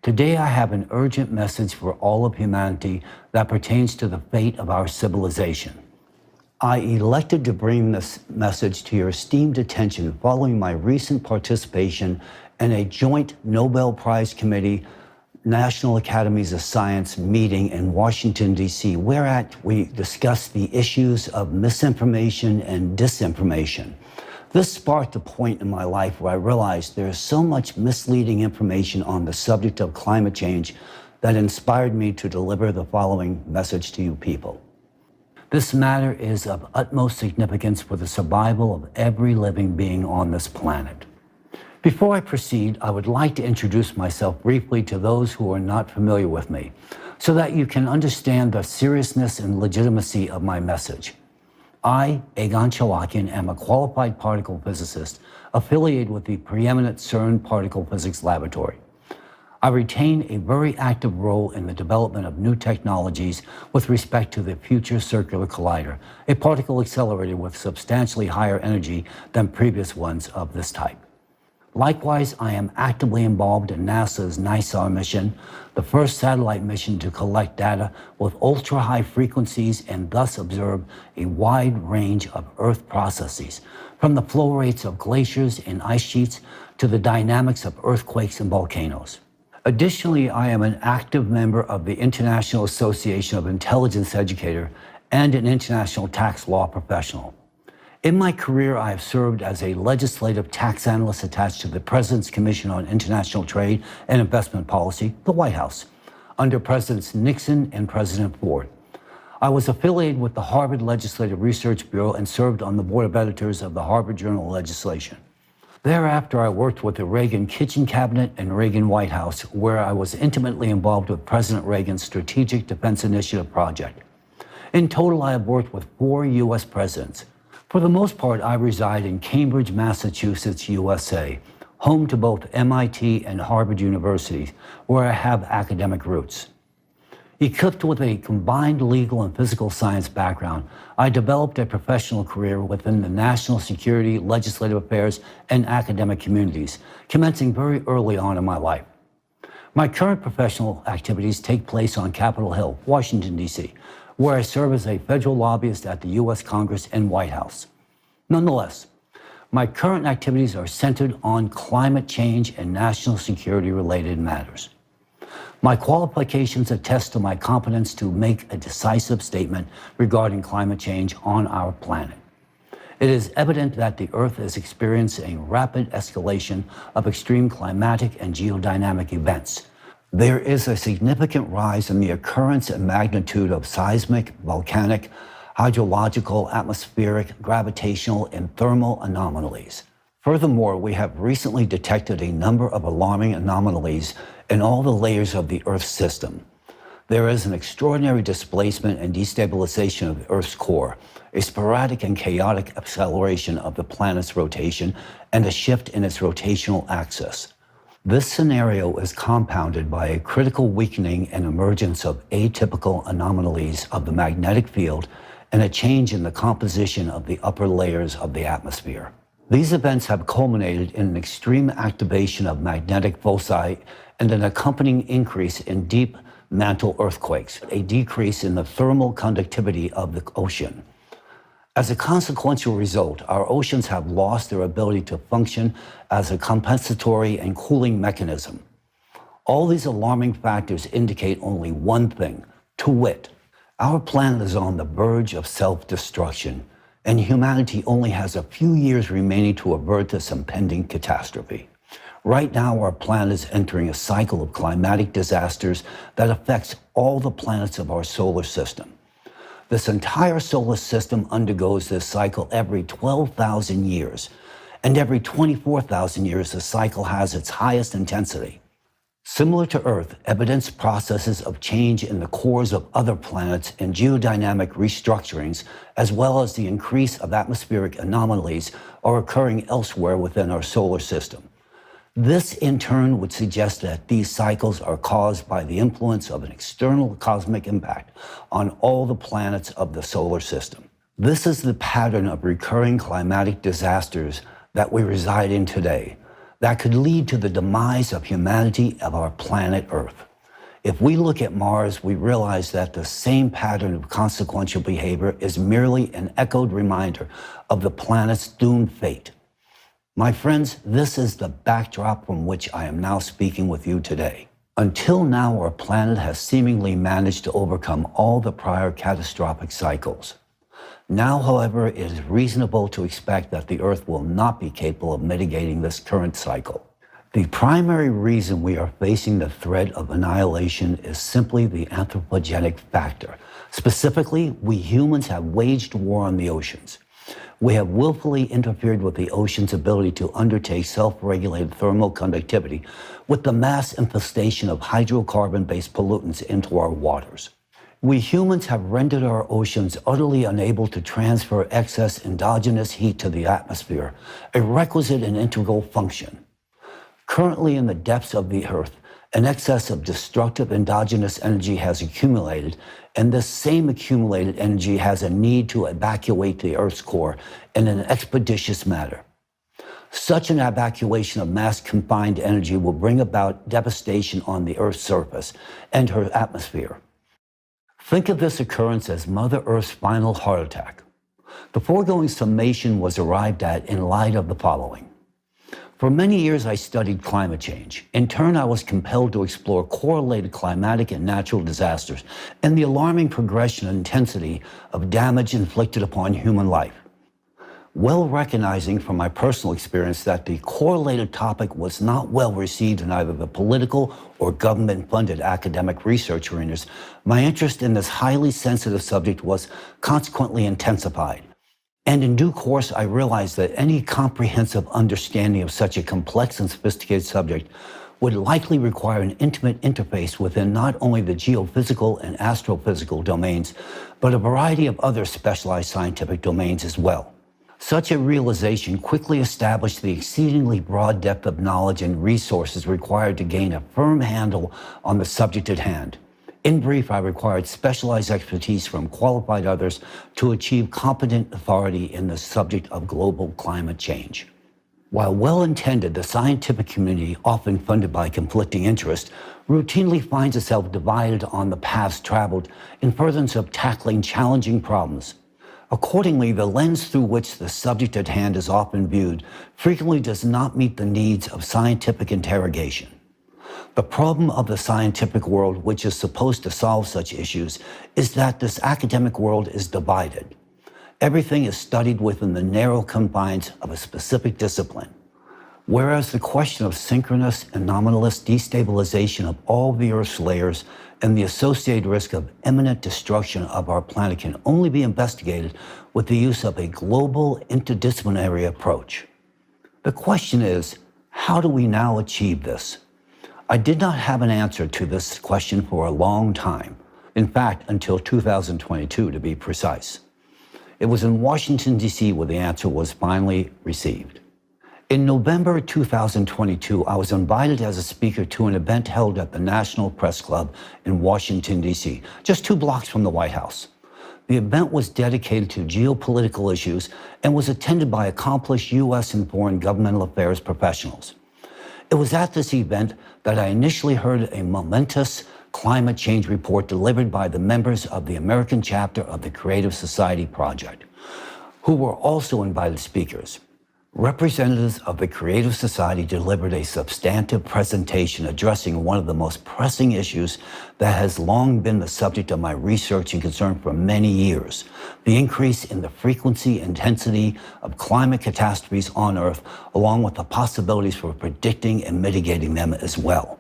Today I have an urgent message for all of humanity that pertains to the fate of our civilization. I elected to bring this message to your esteemed attention following my recent participation in a joint Nobel Prize Committee National Academies of Science meeting in Washington, D.C., whereat we discussed the issues of misinformation and disinformation. This sparked a point in my life where I realized there is so much misleading information on the subject of climate change that inspired me to deliver the following message to you people. This matter is of utmost significance for the survival of every living being on this planet. Before I proceed, I would like to introduce myself briefly to those who are not familiar with me, so that you can understand the seriousness and legitimacy of my message. I, Egon Cholakian, am a qualified particle physicist affiliated with the preeminent CERN particle physics laboratory. I retain a very active role in the development of new technologies with respect to the Future Circular Collider, a particle accelerator with substantially higher energy than previous ones of this type. Likewise, I am actively involved in NASA's NISAR mission, the first satellite mission to collect data with ultra-high frequencies and thus observe a wide range of Earth processes, from the flow rates of glaciers and ice sheets to the dynamics of earthquakes and volcanoes. Additionally, I am an active member of the International Association of Intelligence Educators and an international tax law professional. In my career, I have served as a legislative tax analyst attached to the President's Commission on International Trade and Investment Policy, the White House, under Presidents Nixon and President Ford. I was affiliated with the Harvard Legislative Research Bureau and served on the board of editors of the Harvard Journal of Legislation. Thereafter, I worked with the Reagan Kitchen Cabinet and Reagan White House, where I was intimately involved with President Reagan's Strategic Defense Initiative project. In total, I have worked with 4 U.S. presidents. For the most part, I reside in Cambridge, Massachusetts, USA, home to both MIT and Harvard universities, where I have academic roots. Equipped with a combined legal and physical science background, I developed a professional career within the national security, legislative affairs, and academic communities, commencing very early on in my life. My current professional activities take place on Capitol Hill, Washington, D.C., where I serve as a federal lobbyist at the U.S. Congress and White House. Nonetheless, my current activities are centered on climate change and national security-related matters. My qualifications attest to my competence to make a decisive statement regarding climate change on our planet. It is evident that the Earth is experiencing rapid escalation of extreme climatic and geodynamic events. There is a significant rise in the occurrence and magnitude of seismic, volcanic, hydrological, atmospheric, gravitational, and thermal anomalies. Furthermore, we have recently detected a number of alarming anomalies in all the layers of the Earth's system. There is an extraordinary displacement and destabilization of the Earth's core, a sporadic and chaotic acceleration of the planet's rotation, and a shift in its rotational axis. This scenario is compounded by a critical weakening and emergence of atypical anomalies of the magnetic field and a change in the composition of the upper layers of the atmosphere. These events have culminated in an extreme activation of magnetic foci and an accompanying increase in deep mantle earthquakes, a decrease in the thermal conductivity of the ocean. As a consequential result, our oceans have lost their ability to function as a compensatory and cooling mechanism. All these alarming factors indicate only one thing, to wit, our planet is on the verge of self-destruction, and humanity only has a few years remaining to avert this impending catastrophe. Right now, our planet is entering a cycle of climatic disasters that affects all the planets of our solar system. This entire solar system undergoes this cycle every 12,000 years, and every 24,000 years the cycle has its highest intensity. Similar to Earth, evidence processes of change in the cores of other planets and geodynamic restructurings, as well as the increase of atmospheric anomalies, are occurring elsewhere within our solar system. This, in turn, would suggest that these cycles are caused by the influence of an external cosmic impact on all the planets of the solar system. This is the pattern of recurring climatic disasters that we reside in today. that could lead to the demise of humanity of our planet Earth. If we look at Mars, we realize that the same pattern of consequential behavior is merely an echoed reminder of the planet's doomed fate. My friends, this is the backdrop from which I am now speaking with you today. Until now, our planet has seemingly managed to overcome all the prior catastrophic cycles. Now, however, it is reasonable to expect that the Earth will not be capable of mitigating this current cycle. The primary reason we are facing the threat of annihilation is simply the anthropogenic factor. Specifically, we humans have waged war on the oceans. We have willfully interfered with the ocean's ability to undertake self-regulated thermal conductivity with the mass infestation of hydrocarbon-based pollutants into our waters. We humans have rendered our oceans utterly unable to transfer excess endogenous heat to the atmosphere, a requisite and integral function. Currently, in the depths of the Earth, an excess of destructive endogenous energy has accumulated, and this same accumulated energy has a need to evacuate the Earth's core in an expeditious manner. Such an evacuation of mass confined energy will bring about devastation on the Earth's surface and her atmosphere. Think of this occurrence as Mother Earth's final heart attack. The foregoing summation was arrived at in light of the following. For many years, I studied climate change. In turn, I was compelled to explore correlated climatic and natural disasters and the alarming progression and intensity of damage inflicted upon human life. Well recognizing from my personal experience that the correlated topic was not well received in either the political or government-funded academic research arenas, my interest in this highly sensitive subject was consequently intensified. And in due course, I realized that any comprehensive understanding of such a complex and sophisticated subject would likely require an intimate interface within not only the geophysical and astrophysical domains, but a variety of other specialized scientific domains as well. Such a realization quickly established the exceedingly broad depth of knowledge and resources required to gain a firm handle on the subject at hand. In brief, I required specialized expertise from qualified others to achieve competent authority in the subject of global climate change. While well-intended, the scientific community, often funded by conflicting interests, routinely finds itself divided on the paths traveled in furtherance of tackling challenging problems. Accordingly, the lens through which the subject at hand is often viewed frequently does not meet the needs of scientific interrogation. The problem of the scientific world, which is supposed to solve such issues, is that this academic world is divided. Everything is studied within the narrow confines of a specific discipline. Whereas the question of synchronous and anomalous destabilization of all the Earth's layers and the associated risk of imminent destruction of our planet can only be investigated with the use of a global interdisciplinary approach. The question is, how do we now achieve this? I did not have an answer to this question for a long time. In fact, until 2022 to be precise. It was in Washington, D.C. where the answer was finally received. In November 2022, I was invited as a speaker to an event held at the National Press Club in Washington, D.C., just 2 blocks from the White House. The event was dedicated to geopolitical issues and was attended by accomplished U.S. and foreign governmental affairs professionals. It was at this event that I initially heard a momentous climate change report delivered by the members of the American chapter of the Creative Society Project, who were also invited speakers. Representatives of the Creative Society delivered a substantive presentation addressing one of the most pressing issues that has long been the subject of my research and concern for many years: the increase in the frequency and intensity of climate catastrophes on Earth, along with the possibilities for predicting and mitigating them as well.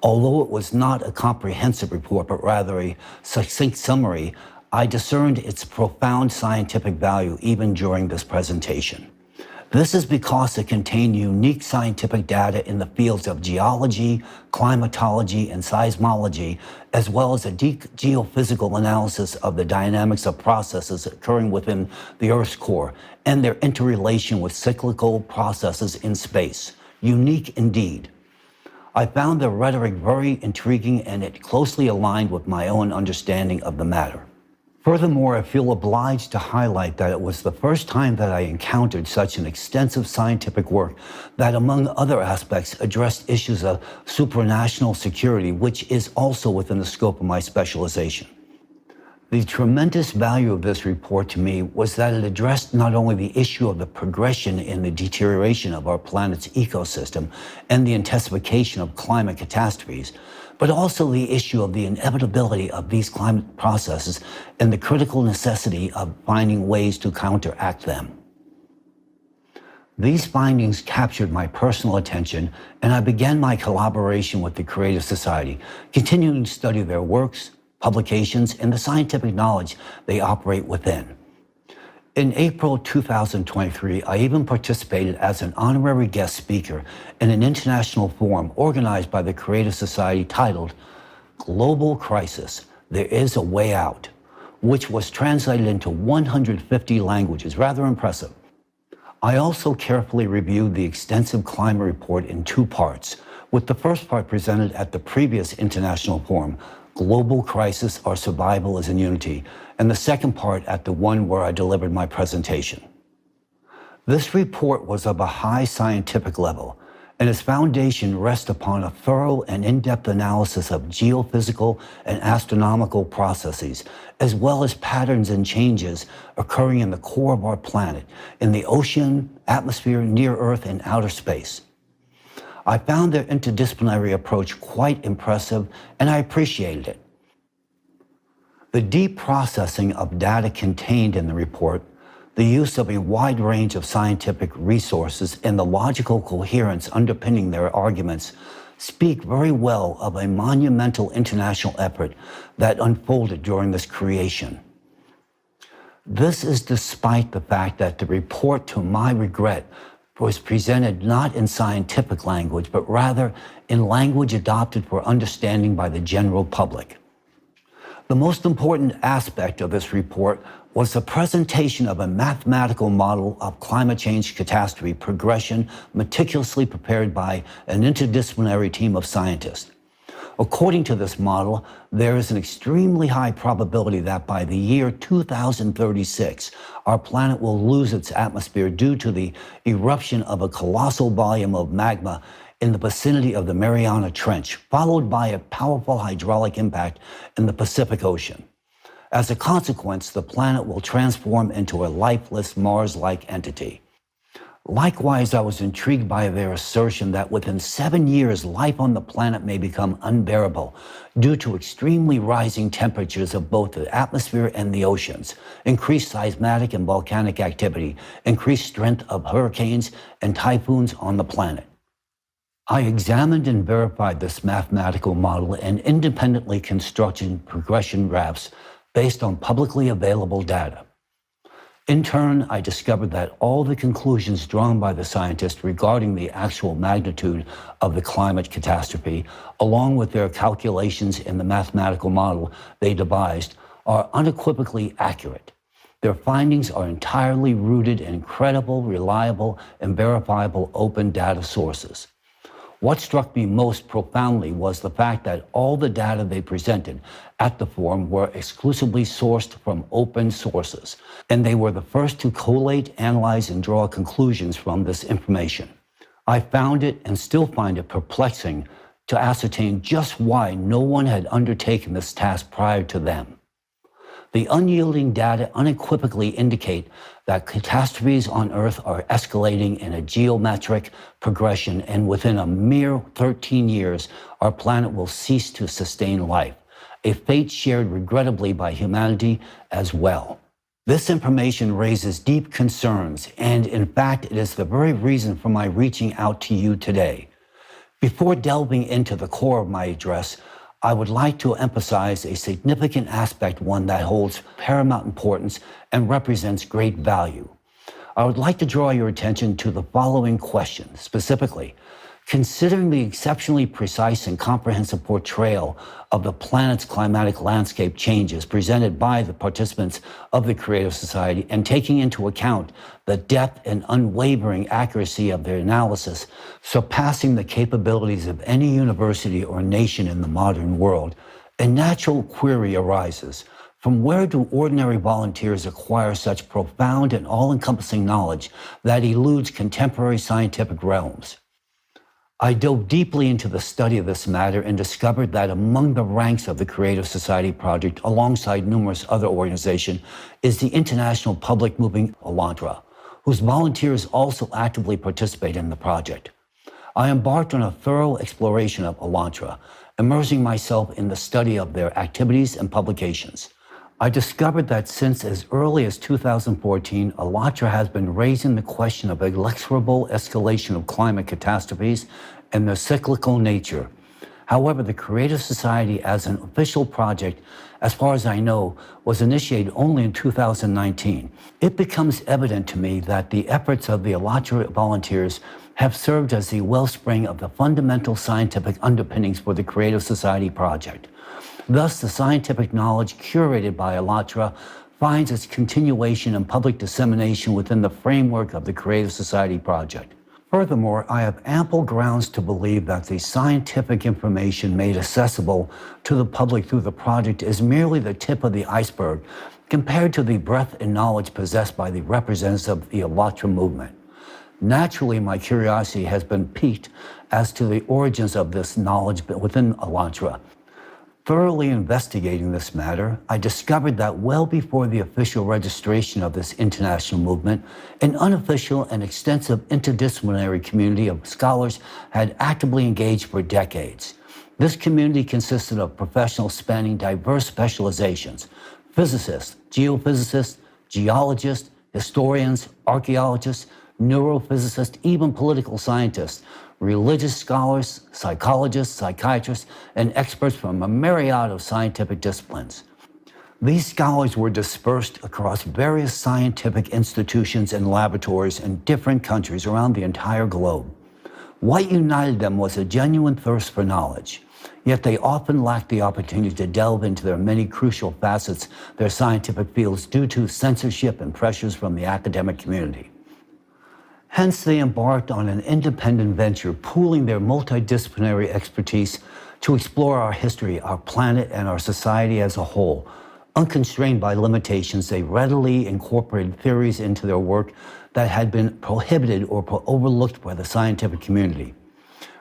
Although it was not a comprehensive report, but rather a succinct summary, I discerned its profound scientific value even during this presentation. This is because it contained unique scientific data in the fields of geology, climatology, and seismology, as well as a deep geophysical analysis of the dynamics of processes occurring within the Earth's core and their interrelation with cyclical processes in space. Unique indeed. I found the rhetoric very intriguing, and it closely aligned with my own understanding of the matter. Furthermore, I feel obliged to highlight that it was the first time that I encountered such an extensive scientific work that, among other aspects, addressed issues of supranational security, which is also within the scope of my specialization. The tremendous value of this report to me was that it addressed not only the issue of the progression in the deterioration of our planet's ecosystem and the intensification of climate catastrophes, but also the issue of the inevitability of these climate processes and the critical necessity of finding ways to counteract them. These findings captured my personal attention, and I began my collaboration with the Creative Society, continuing to study their works, publications, and the scientific knowledge they operate within. In April 2023, I even participated as an honorary guest speaker in an international forum organized by the Creative Society titled Global Crisis, There is a Way Out, which was translated into 150 languages. Rather impressive. I also carefully reviewed the extensive climate report in two parts, with the first part presented at the previous international forum, Global Crisis, Our Survival is in Unity, and the second part at the one where I delivered my presentation. This report was of a high scientific level, and its foundation rests upon a thorough and in-depth analysis of geophysical and astronomical processes, as well as patterns and changes occurring in the core of our planet, in the ocean, atmosphere, near Earth, and outer space. I found their interdisciplinary approach quite impressive, and I appreciated it. The deep processing of data contained in the report, the use of a wide range of scientific resources, and the logical coherence underpinning their arguments speak very well of a monumental international effort that unfolded during this creation. This is despite the fact that the report, to my regret, was presented not in scientific language, but rather in language adopted for understanding by the general public. The most important aspect of this report was the presentation of a mathematical model of climate change catastrophe progression meticulously prepared by an interdisciplinary team of scientists. According to this model, there is an extremely high probability that by the year 2036, our planet will lose its atmosphere due to the eruption of a colossal volume of magma in the vicinity of the Mariana Trench, followed by a powerful hydraulic impact in the Pacific Ocean. As a consequence, the planet will transform into a lifeless Mars-like entity. Likewise, I was intrigued by their assertion that within 7 years, life on the planet may become unbearable due to extremely rising temperatures of both the atmosphere and the oceans, increased seismic and volcanic activity, increased strength of hurricanes and typhoons on the planet. I examined and verified this mathematical model and independently constructed progression graphs based on publicly available data. In turn, I discovered that all the conclusions drawn by the scientists regarding the actual magnitude of the climate catastrophe, along with their calculations in the mathematical model they devised, are unequivocally accurate. Their findings are entirely rooted in credible, reliable, and verifiable open data sources. What struck me most profoundly was the fact that all the data they presented at the forum were exclusively sourced from open sources, and they were the first to collate, analyze, and draw conclusions from this information. I found it, and still find it, perplexing to ascertain just why no one had undertaken this task prior to them. The unyielding data unequivocally indicate that catastrophes on Earth are escalating in a geometric progression, and within a mere 13 years, our planet will cease to sustain life, a fate shared regrettably by humanity as well. This information raises deep concerns, and in fact, it is the very reason for my reaching out to you today. Before delving into the core of my address, I would like to emphasize a significant aspect, one that holds paramount importance and represents great value. I would like to draw your attention to the following question, specifically. Considering the exceptionally precise and comprehensive portrayal of the planet's climatic landscape changes presented by the participants of the Creative Society, and taking into account the depth and unwavering accuracy of their analysis, surpassing the capabilities of any university or nation in the modern world, a natural query arises. From where do ordinary volunteers acquire such profound and all-encompassing knowledge that eludes contemporary scientific realms? I dove deeply into the study of this matter and discovered that among the ranks of the Creative Society Project, alongside numerous other organizations, is the International Public Movement Elantra, whose volunteers also actively participate in the project. I embarked on a thorough exploration of Elantra, immersing myself in the study of their activities and publications. I discovered that since as early as 2014, Elantra has been raising the question of inexorable escalation of climate catastrophes and their cyclical nature. However, the Creative Society as an official project, as far as I know, was initiated only in 2019. It becomes evident to me that the efforts of the Elantra volunteers have served as the wellspring of the fundamental scientific underpinnings for the Creative Society project. Thus, the scientific knowledge curated by Elantra finds its continuation and public dissemination within the framework of the Creative Society project. Furthermore, I have ample grounds to believe that the scientific information made accessible to the public through the project is merely the tip of the iceberg compared to the breadth and knowledge possessed by the representatives of the Elantra movement. Naturally, my curiosity has been piqued as to the origins of this knowledge within Elantra. Thoroughly investigating this matter, I discovered that well before the official registration of this international movement, an unofficial and extensive interdisciplinary community of scholars had actively engaged for decades. This community consisted of professionals spanning diverse specializations: physicists, geophysicists, geologists, historians, archaeologists, neurophysicists, even political scientists, religious scholars, psychologists, psychiatrists, and experts from a myriad of scientific disciplines. These scholars were dispersed across various scientific institutions and laboratories in different countries around the entire globe. What united them was a genuine thirst for knowledge, yet they often lacked the opportunity to delve into their many crucial facets, their scientific fields, due to censorship and pressures from the academic community. Hence, they embarked on an independent venture, pooling their multidisciplinary expertise to explore our history, our planet, and our society as a whole. Unconstrained by limitations, they readily incorporated theories into their work that had been prohibited or overlooked by the scientific community.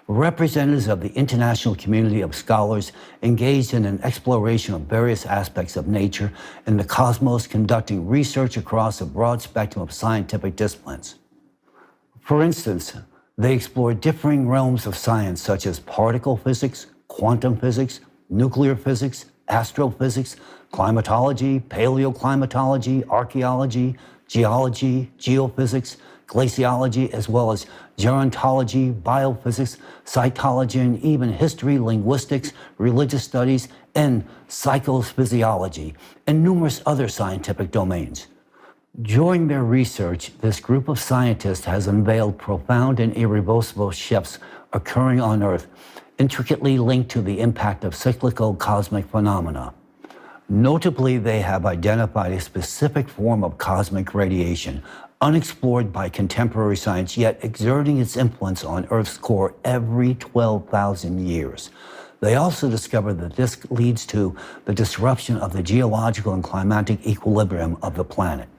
Representatives of the international community of scholars engaged in an exploration of various aspects of nature and the cosmos, conducting research across a broad spectrum of scientific disciplines. For instance, they explored differing realms of science such as particle physics, quantum physics, nuclear physics, astrophysics, climatology, paleoclimatology, archaeology, geology, geophysics, glaciology, as well as gerontology, biophysics, cytology, and even history, linguistics, religious studies, and psychophysiology, and numerous other scientific domains. During their research, this group of scientists has unveiled profound and irreversible shifts occurring on Earth, intricately linked to the impact of cyclical cosmic phenomena. Notably, they have identified a specific form of cosmic radiation, unexplored by contemporary science, yet exerting its influence on Earth's core every 12,000 years. They also discovered that this leads to the disruption of the geological and climatic equilibrium of the planet.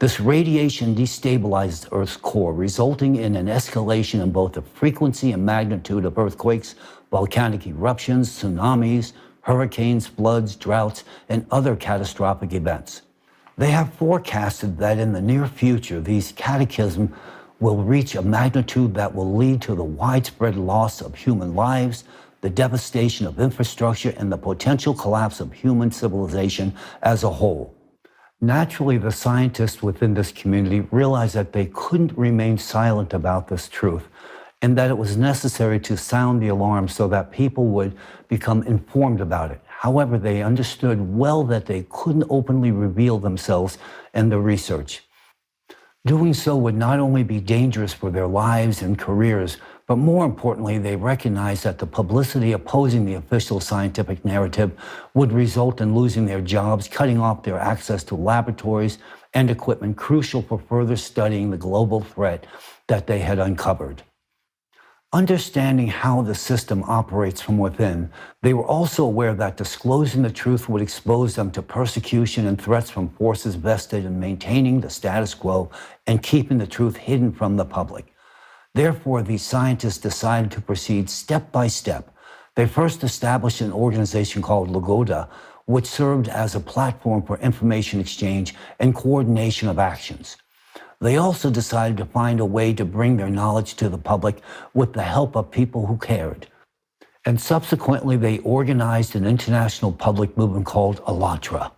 This radiation destabilizes Earth's core, resulting in an escalation in both the frequency and magnitude of earthquakes, volcanic eruptions, tsunamis, hurricanes, floods, droughts, and other catastrophic events. They have forecasted that in the near future, these cataclysms will reach a magnitude that will lead to the widespread loss of human lives, the devastation of infrastructure, and the potential collapse of human civilization as a whole. Naturally, the scientists within this community realized that they couldn't remain silent about this truth, and that it was necessary to sound the alarm so that people would become informed about it. However, they understood well that they couldn't openly reveal themselves and their research. Doing so would not only be dangerous for their lives and careers, but more importantly, they recognized that the publicity opposing the official scientific narrative would result in losing their jobs, cutting off their access to laboratories and equipment crucial for further studying the global threat that they had uncovered. Understanding how the system operates from within, they were also aware that disclosing the truth would expose them to persecution and threats from forces vested in maintaining the status quo and keeping the truth hidden from the public. Therefore, these scientists decided to proceed step by step. They first established an organization called Lagoda, which served as a platform for information exchange and coordination of actions. They also decided to find a way to bring their knowledge to the public with the help of people who cared. And subsequently, they organized an international public movement called ALLATRA,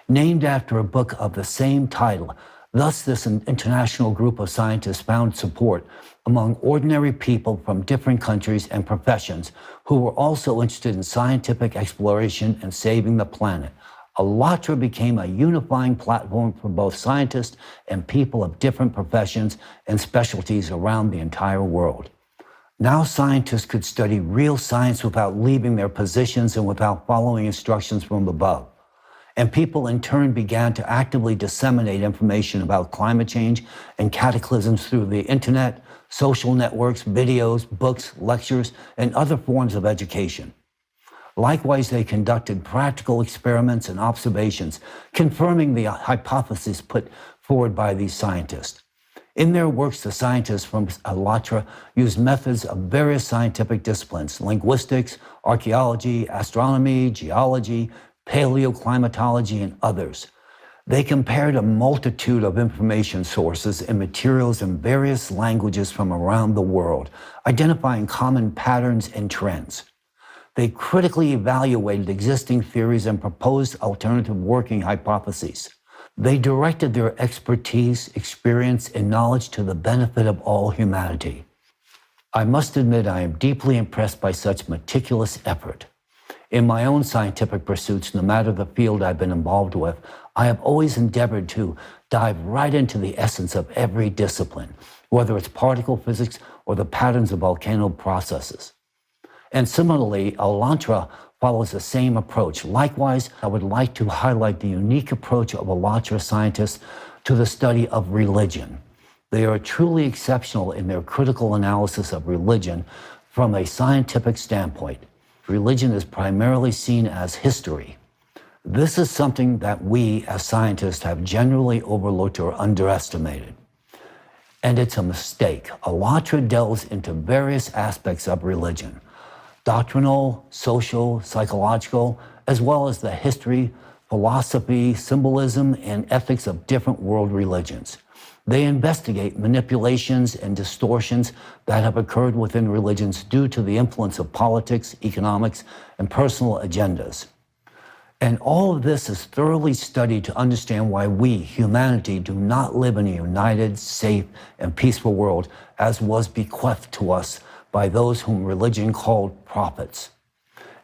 named after a book of the same title. Thus, this international group of scientists found support among ordinary people from different countries and professions who were also interested in scientific exploration and saving the planet. ALLATRA became a unifying platform for both scientists and people of different professions and specialties around the entire world. Now scientists could study real science without leaving their positions and without following instructions from above. And people in turn began to actively disseminate information about climate change and cataclysms through the internet, social networks, videos, books, lectures, and other forms of education. Likewise, they conducted practical experiments and observations, confirming the hypotheses put forward by these scientists. In their works, the scientists from ALLATRA used methods of various scientific disciplines: linguistics, archaeology, astronomy, geology, paleoclimatology, and others. They compared a multitude of information sources and materials in various languages from around the world, identifying common patterns and trends. They critically evaluated existing theories and proposed alternative working hypotheses. They directed their expertise, experience, and knowledge to the benefit of all humanity. I must admit I am deeply impressed by such meticulous effort. In my own scientific pursuits, no matter the field I've been involved with, I have always endeavored to dive right into the essence of every discipline, whether it's particle physics or the patterns of volcano processes. And similarly, ALLATRA follows the same approach. Likewise, I would like to highlight the unique approach of ALLATRA scientists to the study of religion. They are truly exceptional in their critical analysis of religion from a scientific standpoint. Religion is primarily seen as history. This is something that we as scientists have generally overlooked or underestimated. And it's a mistake. ALLATRA delves into various aspects of religion: doctrinal, social, psychological, as well as the history, philosophy, symbolism, and ethics of different world religions. They investigate manipulations and distortions that have occurred within religions due to the influence of politics, economics, and personal agendas. And all of this is thoroughly studied to understand why we, humanity, do not live in a united, safe, and peaceful world as was bequeathed to us by those whom religion called prophets.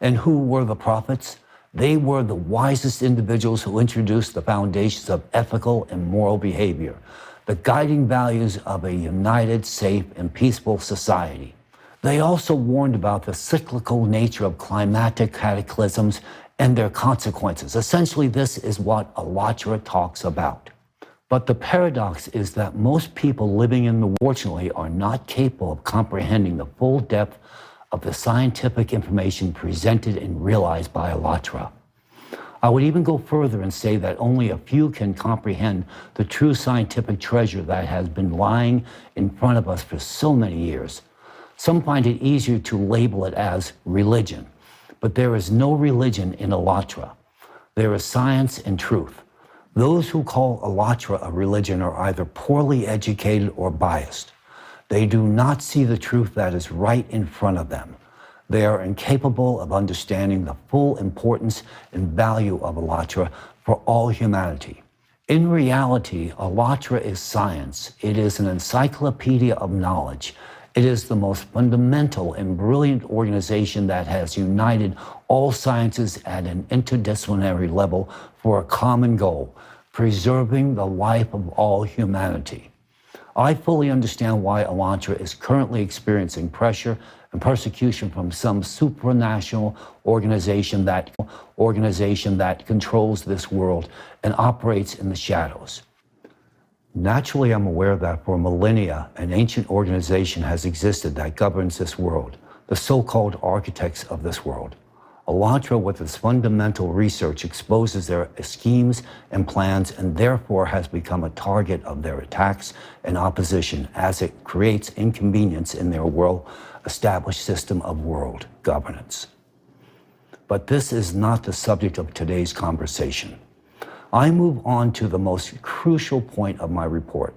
And who were the prophets? They were the wisest individuals who introduced the foundations of ethical and moral behavior, the guiding values of a united, safe, and peaceful society. They also warned about the cyclical nature of climatic cataclysms and their consequences. Essentially, this is what ALLATRA talks about. But the paradox is that most people living in the world, unfortunately, are not capable of comprehending the full depth of the scientific information presented and realized by ALLATRA. I would even go further and say that only a few can comprehend the true scientific treasure that has been lying in front of us for so many years. Some find it easier to label it as religion, but there is no religion in ALLATRA. There is science and truth. Those who call ALLATRA a religion are either poorly educated or biased. They do not see the truth that is right in front of them. They are incapable of understanding the full importance and value of ALLATRA for all humanity. In reality, ALLATRA is science. It is an encyclopedia of knowledge. It is the most fundamental and brilliant organization that has united all sciences at an interdisciplinary level for a common goal: preserving the life of all humanity. I fully understand why ALLATRA is currently experiencing pressure and persecution from some supranational organization that controls this world and operates in the shadows. Naturally, I'm aware that for millennia, an ancient organization has existed that governs this world, the so-called architects of this world. Elantra, with its fundamental research, exposes their schemes and plans and therefore has become a target of their attacks and opposition as it creates inconvenience in their well-established system of world governance. But this is not the subject of today's conversation. I move on to the most crucial point of my report,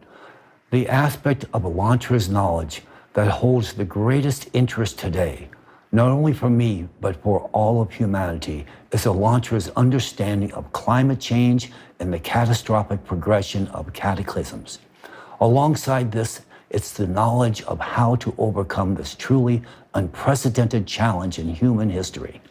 the aspect of Elantra's knowledge that holds the greatest interest today, not only for me, but for all of humanity, is Elantra's understanding of climate change and the catastrophic progression of cataclysms. Alongside this, it's the knowledge of how to overcome this truly unprecedented challenge in human history.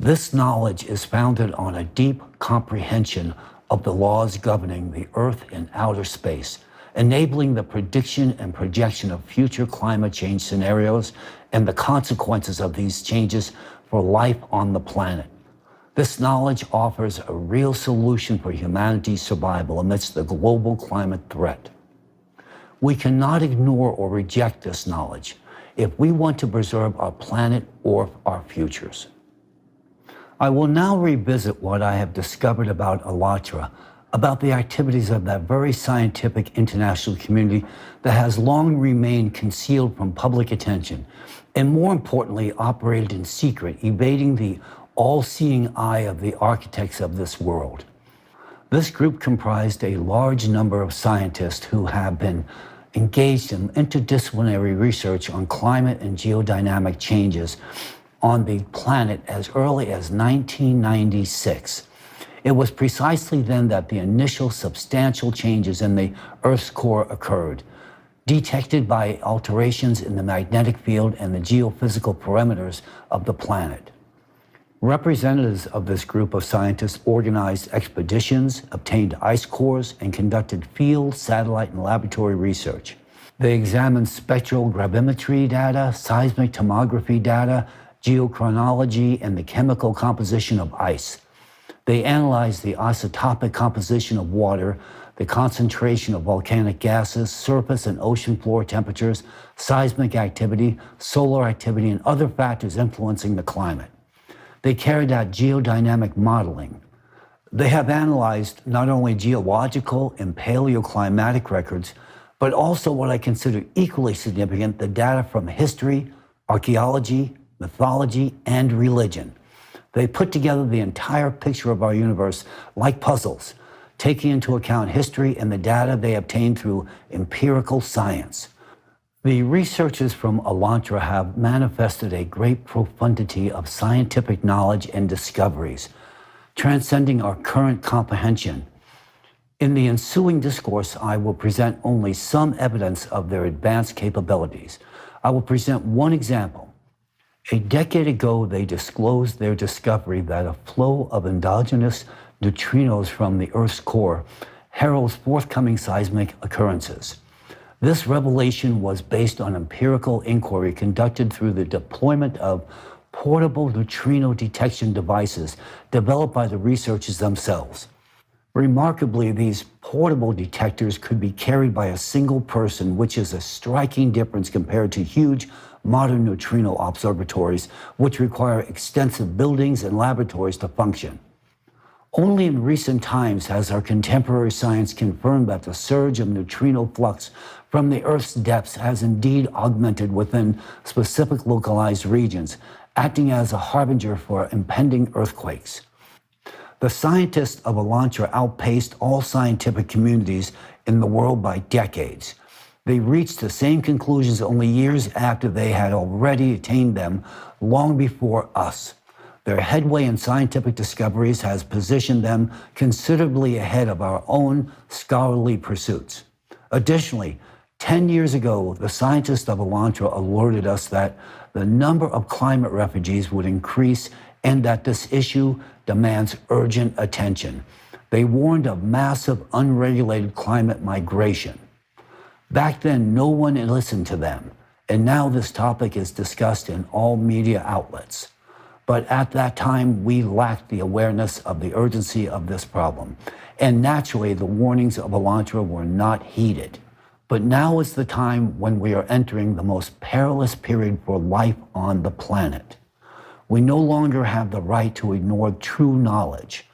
This knowledge is founded on a deep comprehension of the laws governing the Earth and outer space, enabling the prediction and projection of future climate change scenarios and the consequences of these changes for life on the planet. This knowledge offers a real solution for humanity's survival amidst the global climate threat. We cannot ignore or reject this knowledge if we want to preserve our planet or our futures. I will now revisit what I have discovered about Elantra, about the activities of that very scientific international community that has long remained concealed from public attention, and more importantly, operated in secret, evading the all-seeing eye of the architects of this world. This group comprised a large number of scientists who have been engaged in interdisciplinary research on climate and geodynamic changes on the planet as early as 1996. It was precisely then that the initial substantial changes in the Earth's core occurred, detected by alterations in the magnetic field and the geophysical parameters of the planet. Representatives of this group of scientists organized expeditions, obtained ice cores, and conducted field, satellite, and laboratory research. They examined spectral gravimetry data, seismic tomography data, geochronology, and the chemical composition of ice. They analyzed the isotopic composition of water, the concentration of volcanic gases, surface and ocean floor temperatures, seismic activity, solar activity, and other factors influencing the climate. They carried out geodynamic modeling. They have analyzed not only geological and paleoclimatic records, but also what I consider equally significant, the data from history, archaeology, mythology, and religion. They put together the entire picture of our universe like puzzles, taking into account history and the data they obtained through empirical science. The researchers from Elantra have manifested a great profundity of scientific knowledge and discoveries, transcending our current comprehension. In the ensuing discourse, I will present only some evidence of their advanced capabilities. I will present one example. A decade ago, they disclosed their discovery that a flow of endogenous neutrinos from the Earth's core heralds forthcoming seismic occurrences. This revelation was based on empirical inquiry conducted through the deployment of portable neutrino detection devices developed by the researchers themselves. Remarkably, these portable detectors could be carried by a single person, which is a striking difference compared to huge modern neutrino observatories, which require extensive buildings and laboratories to function. Only in recent times has our contemporary science confirmed that the surge of neutrino flux from the Earth's depths has indeed augmented within specific localized regions, acting as a harbinger for impending earthquakes. The scientists of Elantra outpaced all scientific communities in the world by decades. They reached the same conclusions only years after they had already attained them long before us. Their headway in scientific discoveries has positioned them considerably ahead of our own scholarly pursuits. Additionally, 10 years ago, the scientists of Elantra alerted us that the number of climate refugees would increase and that this issue demands urgent attention. They warned of massive unregulated climate migration. Back then, no one listened to them, and now this topic is discussed in all media outlets. But at that time, we lacked the awareness of the urgency of this problem. And naturally, the warnings of Elantra were not heeded. But now is the time when we are entering the most perilous period for life on the planet. We no longer have the right to ignore true knowledge.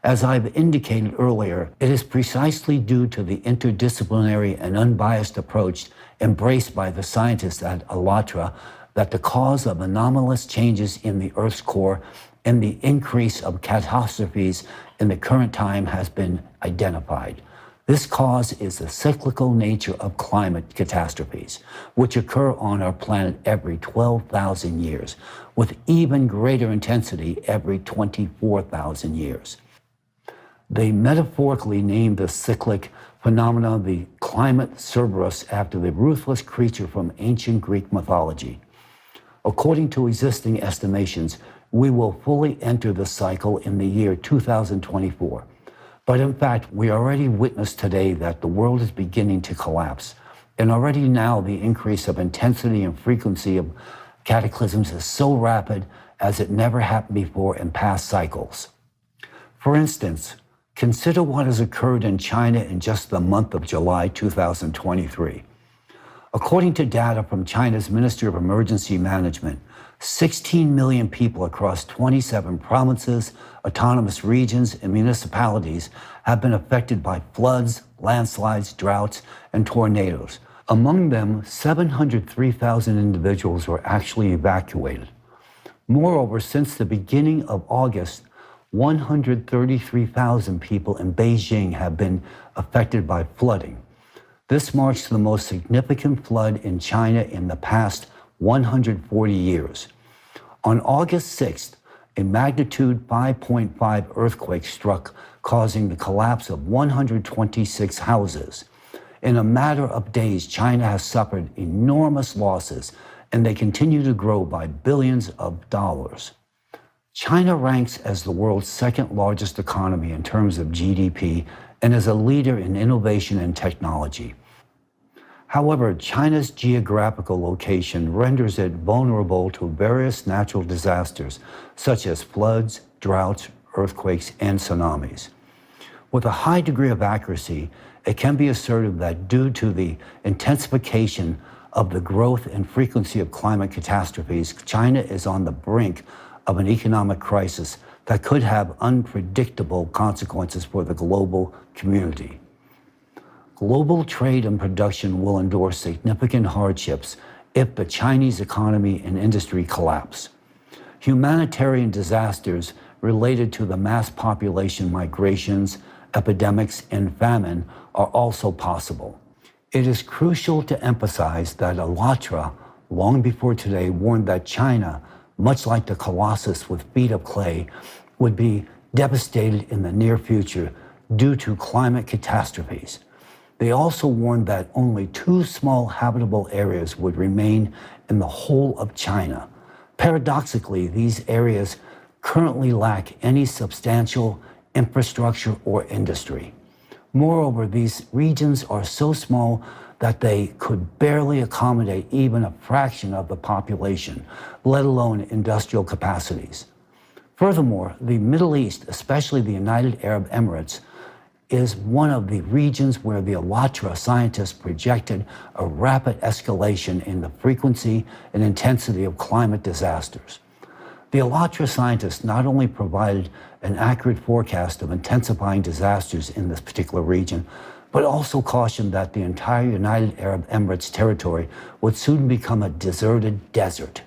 As I've indicated earlier, it is precisely due to the interdisciplinary and unbiased approach embraced by the scientists at Elantra that the cause of anomalous changes in the Earth's core and the increase of catastrophes in the current time has been identified. This cause is the cyclical nature of climate catastrophes, which occur on our planet every 12,000 years, with even greater intensity every 24,000 years. They metaphorically named the cyclic phenomena the climate Cerberus after the ruthless creature from ancient Greek mythology. According to existing estimations, we will fully enter the cycle in the year 2024. But in fact, we already witness today that the world is beginning to collapse. And already now the increase of intensity and frequency of cataclysms is so rapid as it never happened before in past cycles. For instance, consider what has occurred in China in just the month of July 2023. According to data from China's Ministry of Emergency Management, 16 million people across 27 provinces, autonomous regions, and municipalities have been affected by floods, landslides, droughts, and tornadoes. Among them, 703,000 individuals were actually evacuated. Moreover, since the beginning of August, 133,000 people in Beijing have been affected by flooding. This marks the most significant flood in China in the past 140 years. On August 6th, a magnitude 5.5 earthquake struck, causing the collapse of 126 houses. In a matter of days, China has suffered enormous losses, and they continue to grow by billions of dollars. China ranks as the world's second largest economy in terms of GDP and is a leader in innovation and technology. However, China's geographical location renders it vulnerable to various natural disasters, such as floods, droughts, earthquakes, and tsunamis. With a high degree of accuracy, it can be asserted that due to the intensification of the growth and frequency of climate catastrophes, China is on the brink of an economic crisis that could have unpredictable consequences for the global community. Global trade and production will endure significant hardships if the Chinese economy and industry collapse. Humanitarian disasters related to the mass population migrations, epidemics, and famine are also possible. It is crucial to emphasize that Elantra, long before today, warned that China, much like the colossus with feet of clay, would be devastated in the near future due to climate catastrophes. They also warned that only 2 small habitable areas would remain in the whole of China. Paradoxically, these areas currently lack any substantial infrastructure or industry. Moreover, these regions are so small that they could barely accommodate even a fraction of the population, let alone industrial capacities. Furthermore, the Middle East, especially the United Arab Emirates, is one of the regions where the Elantra scientists projected a rapid escalation in the frequency and intensity of climate disasters. The Elantra scientists not only provided an accurate forecast of intensifying disasters in this particular region, but also cautioned that the entire United Arab Emirates territory would soon become a deserted desert.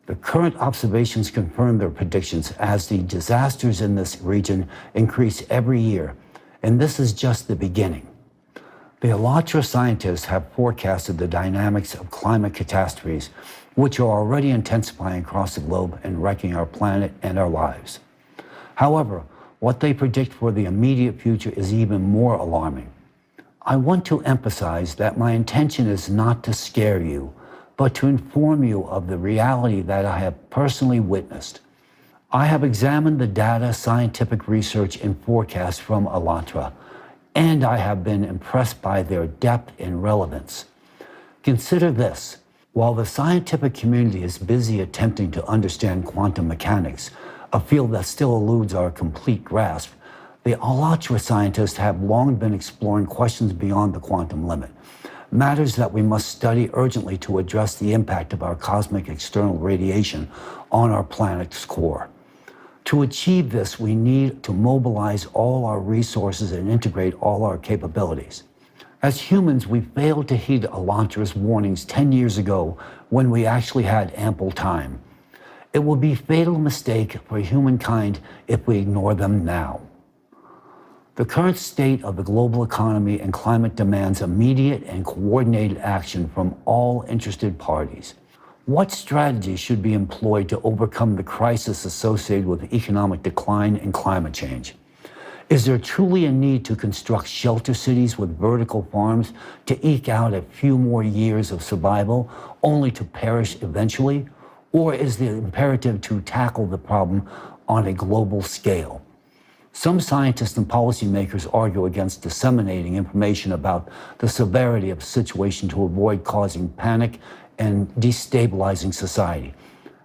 The current observations confirm their predictions as the disasters in this region increase every year, and this is just the beginning. The Elantra scientists have forecasted the dynamics of climate catastrophes, which are already intensifying across the globe and wrecking our planet and our lives. However, what they predict for the immediate future is even more alarming. I want to emphasize that my intention is not to scare you, but to inform you of the reality that I have personally witnessed. I have examined the data, scientific research, and forecasts from Elantra, and I have been impressed by their depth and relevance. Consider this. While the scientific community is busy attempting to understand quantum mechanics, a field that still eludes our complete grasp, the Alatra scientists have long been exploring questions beyond the quantum limit, matters that we must study urgently to address the impact of our cosmic external radiation on our planet's core. To achieve this, we need to mobilize all our resources and integrate all our capabilities. As humans, we failed to heed Alatra's warnings 10 years ago when we actually had ample time. It will be a fatal mistake for humankind if we ignore them now. The current state of the global economy and climate demands immediate and coordinated action from all interested parties. What strategies should be employed to overcome the crisis associated with economic decline and climate change? Is there truly a need to construct shelter cities with vertical farms to eke out a few more years of survival, only to perish eventually? Or is the imperative to tackle the problem on a global scale? Some scientists and policymakers argue against disseminating information about the severity of the situation to avoid causing panic and destabilizing society.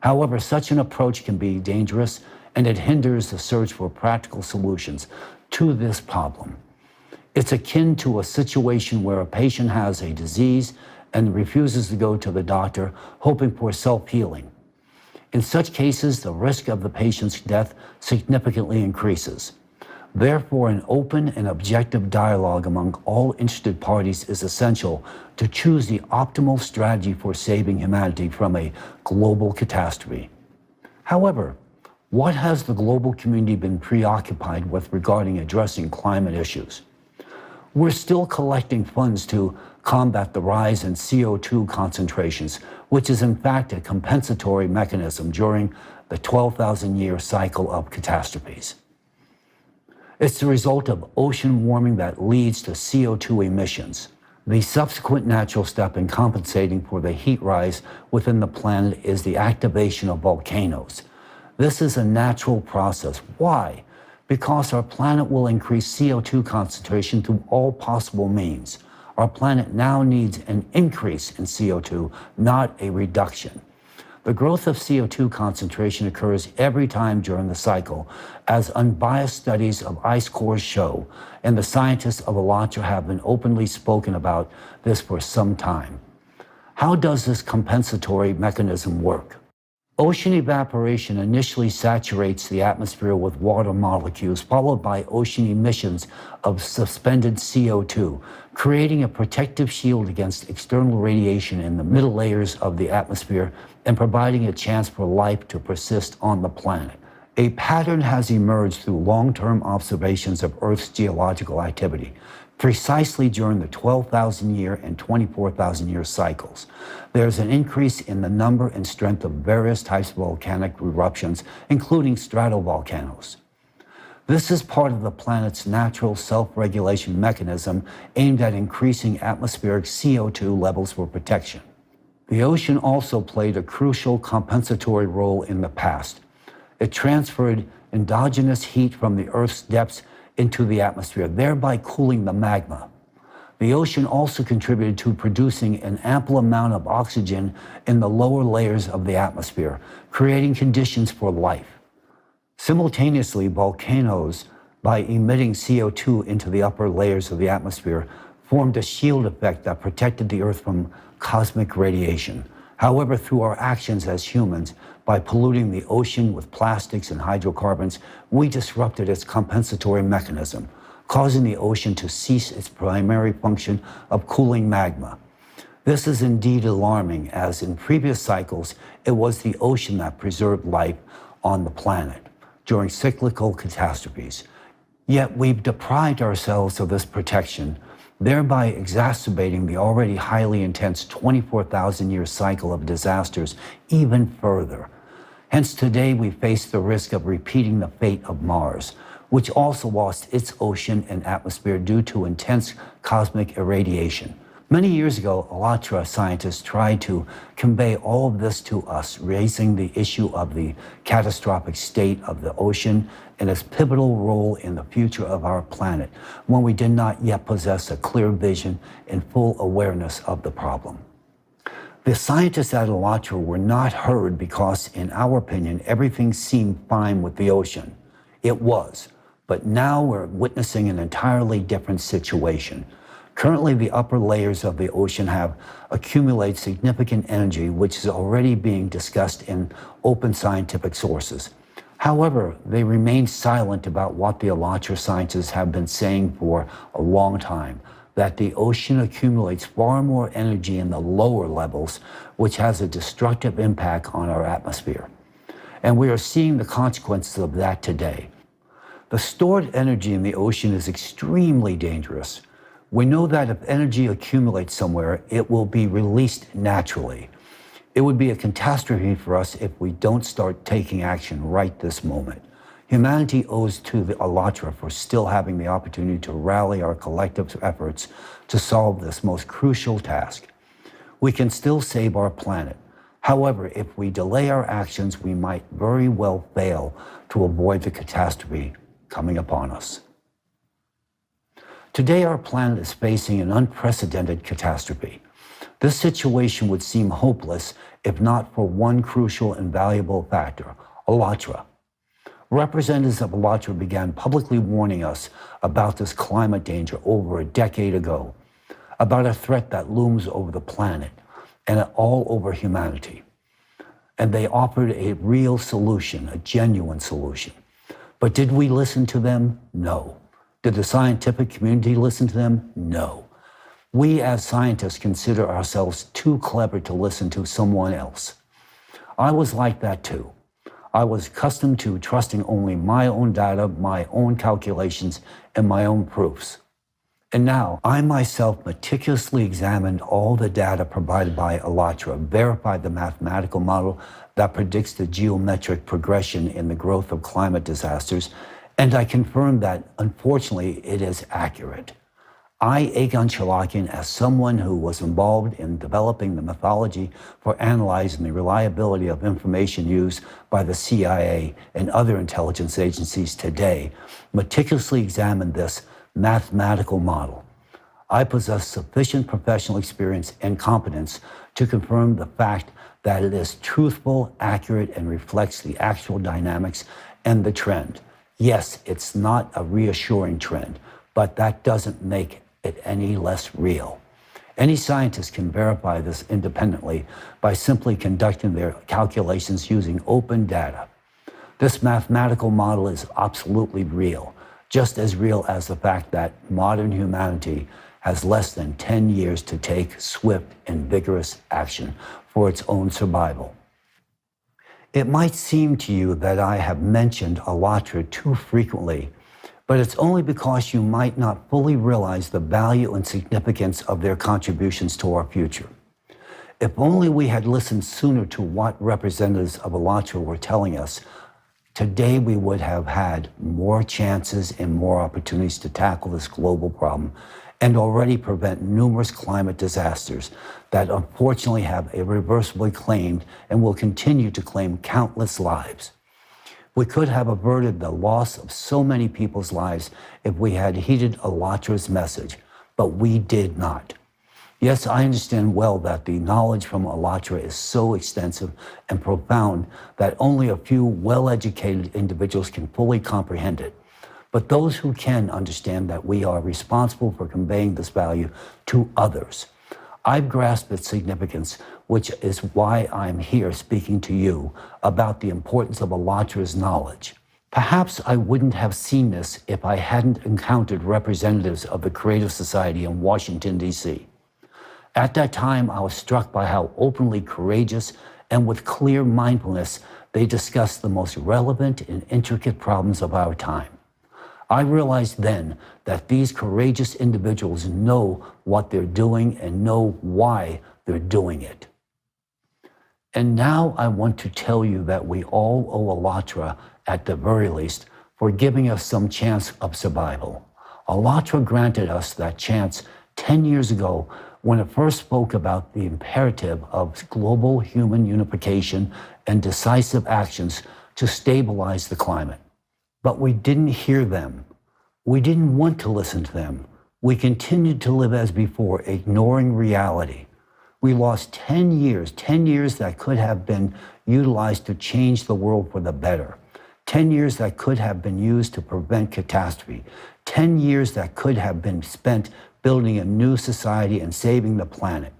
However, such an approach can be dangerous, and it hinders the search for practical solutions to this problem. It's akin to a situation where a patient has a disease and refuses to go to the doctor, hoping for self-healing. In such cases, the risk of the patient's death significantly increases. Therefore, an open and objective dialogue among all interested parties is essential to choose the optimal strategy for saving humanity from a global catastrophe. However, what has the global community been preoccupied with regarding addressing climate issues? We're still collecting funds to combat the rise in CO2 concentrations, which is in fact a compensatory mechanism during the 12,000-year cycle of catastrophes. It's the result of ocean warming that leads to CO2 emissions. The subsequent natural step in compensating for the heat rise within the planet is the activation of volcanoes. This is a natural process. Why? Because our planet will increase CO2 concentration through all possible means. Our planet now needs an increase in CO2, not a reduction. The growth of CO2 concentration occurs every time during the cycle, as unbiased studies of ice cores show, and the scientists of Alatra have been openly spoken about this for some time. How does this compensatory mechanism work? Ocean evaporation initially saturates the atmosphere with water molecules, followed by ocean emissions of suspended CO2, creating a protective shield against external radiation in the middle layers of the atmosphere and providing a chance for life to persist on the planet. A pattern has emerged through long-term observations of Earth's geological activity, precisely during the 12,000-year and 24,000-year cycles. There's an increase in the number and strength of various types of volcanic eruptions, including stratovolcanoes. This is part of the planet's natural self-regulation mechanism aimed at increasing atmospheric CO2 levels for protection. The ocean also played a crucial compensatory role in the past. It transferred endogenous heat from the Earth's depths into the atmosphere, thereby cooling the magma. The ocean also contributed to producing an ample amount of oxygen in the lower layers of the atmosphere, creating conditions for life. Simultaneously, volcanoes, by emitting CO2 into the upper layers of the atmosphere, formed a shield effect that protected the Earth from cosmic radiation. However, through our actions as humans, by polluting the ocean with plastics and hydrocarbons, we disrupted its compensatory mechanism, causing the ocean to cease its primary function of cooling magma. This is indeed alarming, as in previous cycles, it was the ocean that preserved life on the planet during cyclical catastrophes. Yet we've deprived ourselves of this protection, thereby exacerbating the already highly intense 24,000-year cycle of disasters even further. Hence, today we face the risk of repeating the fate of Mars, which also lost its ocean and atmosphere due to intense cosmic irradiation. Many years ago, Alatra scientists tried to convey all of this to us, raising the issue of the catastrophic state of the ocean and its pivotal role in the future of our planet, when we did not yet possess a clear vision and full awareness of the problem. The scientists at Alatra were not heard because, in our opinion, everything seemed fine with the ocean. It was, but now we're witnessing an entirely different situation. Currently, the upper layers of the ocean have accumulated significant energy, which is already being discussed in open scientific sources. However, they remain silent about what the Alatra scientists have been saying for a long time, that the ocean accumulates far more energy in the lower levels, which has a destructive impact on our atmosphere. And we are seeing the consequences of that today. The stored energy in the ocean is extremely dangerous. We know that if energy accumulates somewhere, it will be released naturally. It would be a catastrophe for us if we don't start taking action right this moment. Humanity owes to the Alatra for still having the opportunity to rally our collective efforts to solve this most crucial task. We can still save our planet. However, if we delay our actions, we might very well fail to avoid the catastrophe coming upon us. Today, our planet is facing an unprecedented catastrophe. This situation would seem hopeless if not for one crucial and valuable factor, Alatra. Representatives of Alatra began publicly warning us about this climate danger over a decade ago, about a threat that looms over the planet and all over humanity. And they offered a real solution, a genuine solution. But did we listen to them? No. Did the scientific community listen to them? No. We as scientists consider ourselves too clever to listen to someone else. I was like that too. I was accustomed to trusting only my own data, my own calculations, and my own proofs. And now, I myself meticulously examined all the data provided by Alatra, verified the mathematical model that predicts the geometric progression in the growth of climate disasters, and I confirmed that, unfortunately, it is accurate. I, Egon Cholakian, as someone who was involved in developing the methodology for analyzing the reliability of information used by the CIA and other intelligence agencies today, meticulously examined this mathematical model. I possess sufficient professional experience and competence to confirm the fact that it is truthful, accurate, and reflects the actual dynamics and the trend. Yes, it's not a reassuring trend, but that doesn't make it any less real. Any scientist can verify this independently by simply conducting their calculations using open data. This mathematical model is absolutely real, just as real as the fact that modern humanity has less than 10 years to take swift and vigorous action for its own survival. It might seem to you that I have mentioned Alatra too frequently, but it's only because you might not fully realize the value and significance of their contributions to our future. If only we had listened sooner to what representatives of Alatra were telling us, today we would have had more chances and more opportunities to tackle this global problem and already prevent numerous climate disasters that unfortunately have irreversibly claimed and will continue to claim countless lives. We could have averted the loss of so many people's lives if we had heeded Alatra's message, but we did not. Yes, I understand well that the knowledge from Alatra is so extensive and profound that only a few well-educated individuals can fully comprehend it. But those who can understand that we are responsible for conveying this value to others. I've grasped its significance, which is why I'm here speaking to you about the importance of Alatra's knowledge. Perhaps I wouldn't have seen this if I hadn't encountered representatives of the Creative Society in Washington, D.C. At that time, I was struck by how openly courageous and with clear mindfulness they discussed the most relevant and intricate problems of our time. I realized then that these courageous individuals know what they're doing and know why they're doing it. And now I want to tell you that we all owe Alatra, at the very least, for giving us some chance of survival. Alatra granted us that chance 10 years ago when it first spoke about the imperative of global human unification and decisive actions to stabilize the climate. But we didn't hear them. We didn't want to listen to them. We continued to live as before, ignoring reality. We lost 10 years that could have been utilized to change the world for the better. 10 years that could have been used to prevent catastrophe. 10 years that could have been spent building a new society and saving the planet.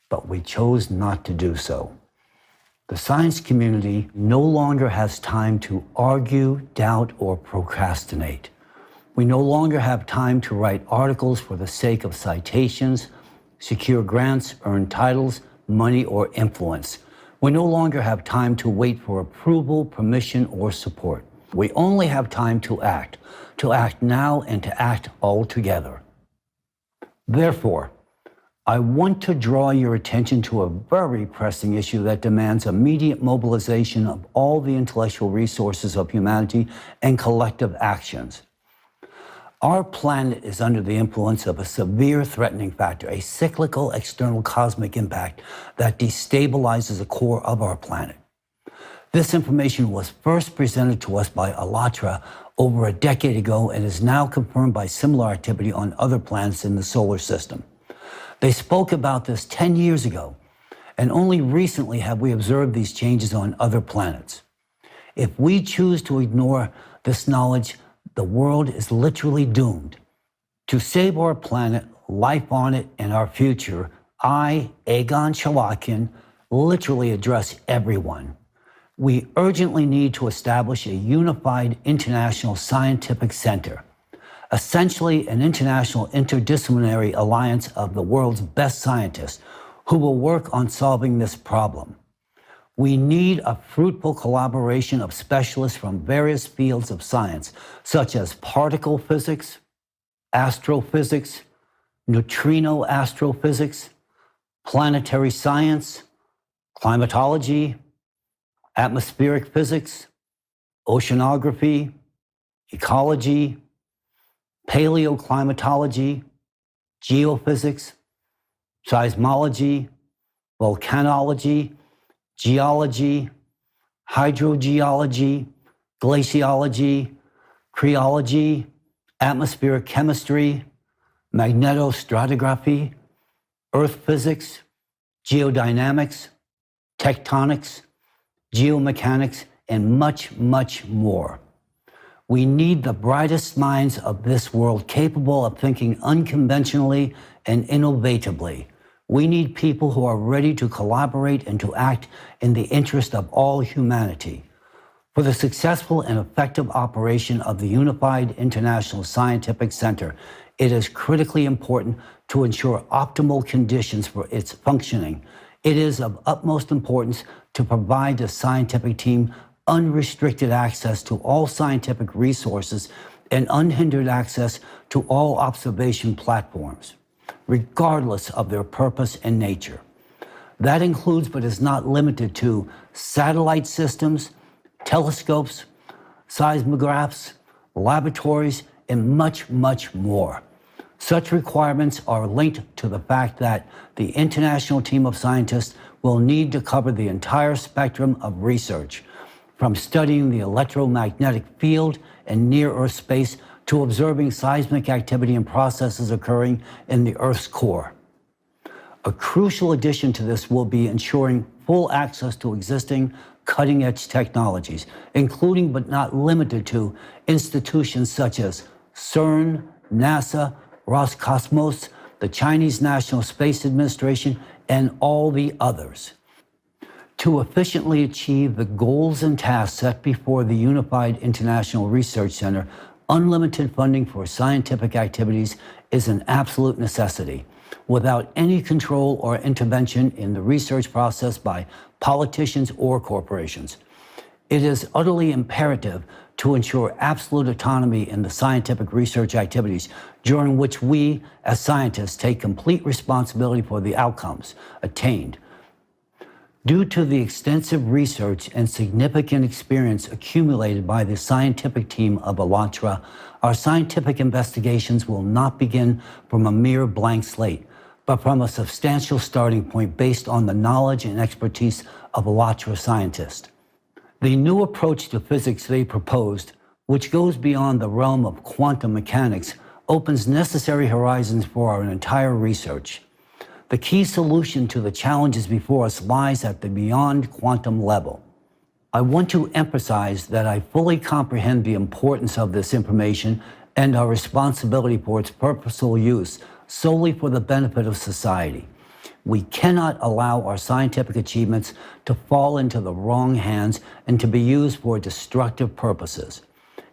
But we chose not to do so. The science community no longer has time to argue, doubt, or procrastinate. We no longer have time to write articles for the sake of citations, secure grants, earn titles, money, or influence. We no longer have time to wait for approval, permission, or support. We only have time to act now and to act all together. Therefore, I want to draw your attention to a very pressing issue that demands immediate mobilization of all the intellectual resources of humanity and collective actions. Our planet is under the influence of a severe threatening factor, a cyclical external cosmic impact that destabilizes the core of our planet. This information was first presented to us by ALLATRA over a decade ago and is now confirmed by similar activity on other planets in the solar system. They spoke about this 10 years ago, and only recently have we observed these changes on other planets. If we choose to ignore this knowledge, the world is literally doomed. To save our planet, life on it, and our future, I, Egon Cholakian, literally address everyone. We urgently need to establish a unified international scientific center, essentially an international interdisciplinary alliance of the world's best scientists who will work on solving this problem. We need a fruitful collaboration of specialists from various fields of science, such as particle physics, astrophysics, neutrino astrophysics, planetary science, climatology, atmospheric physics, oceanography, ecology, paleoclimatology, geophysics, seismology, volcanology, geology, hydrogeology, glaciology, cryology, atmospheric chemistry, magnetostratigraphy, earth physics, geodynamics, tectonics, geomechanics, and much, much more. We need the brightest minds of this world capable of thinking unconventionally and innovatively. We need people who are ready to collaborate and to act in the interest of all humanity. For the successful and effective operation of the Unified International Scientific Center, it is critically important to ensure optimal conditions for its functioning. It is of utmost importance to provide the scientific team unrestricted access to all scientific resources and unhindered access to all observation platforms, regardless of their purpose and nature. That includes, but is not limited to, satellite systems, telescopes, seismographs, laboratories, and much, much more. Such requirements are linked to the fact that the international team of scientists will need to cover the entire spectrum of research, from studying the electromagnetic field in near-Earth space to observing seismic activity and processes occurring in the Earth's core. A crucial addition to this will be ensuring full access to existing cutting-edge technologies, including but not limited to institutions such as CERN, NASA, Roscosmos, the Chinese National Space Administration, and all the others. To efficiently achieve the goals and tasks set before the Unified International Research Center, unlimited funding for scientific activities is an absolute necessity, without any control or intervention in the research process by politicians or corporations. It is utterly imperative to ensure absolute autonomy in the scientific research activities, during which we, as scientists, take complete responsibility for the outcomes attained. Due to the extensive research and significant experience accumulated by the scientific team of ALLATRA, our scientific investigations will not begin from a mere blank slate, but from a substantial starting point based on the knowledge and expertise of ALLATRA scientists. The new approach to physics they proposed, which goes beyond the realm of quantum mechanics, opens necessary horizons for our entire research. The key solution to the challenges before us lies at the beyond quantum level. I want to emphasize that I fully comprehend the importance of this information and our responsibility for its purposeful use solely for the benefit of society. We cannot allow our scientific achievements to fall into the wrong hands and to be used for destructive purposes.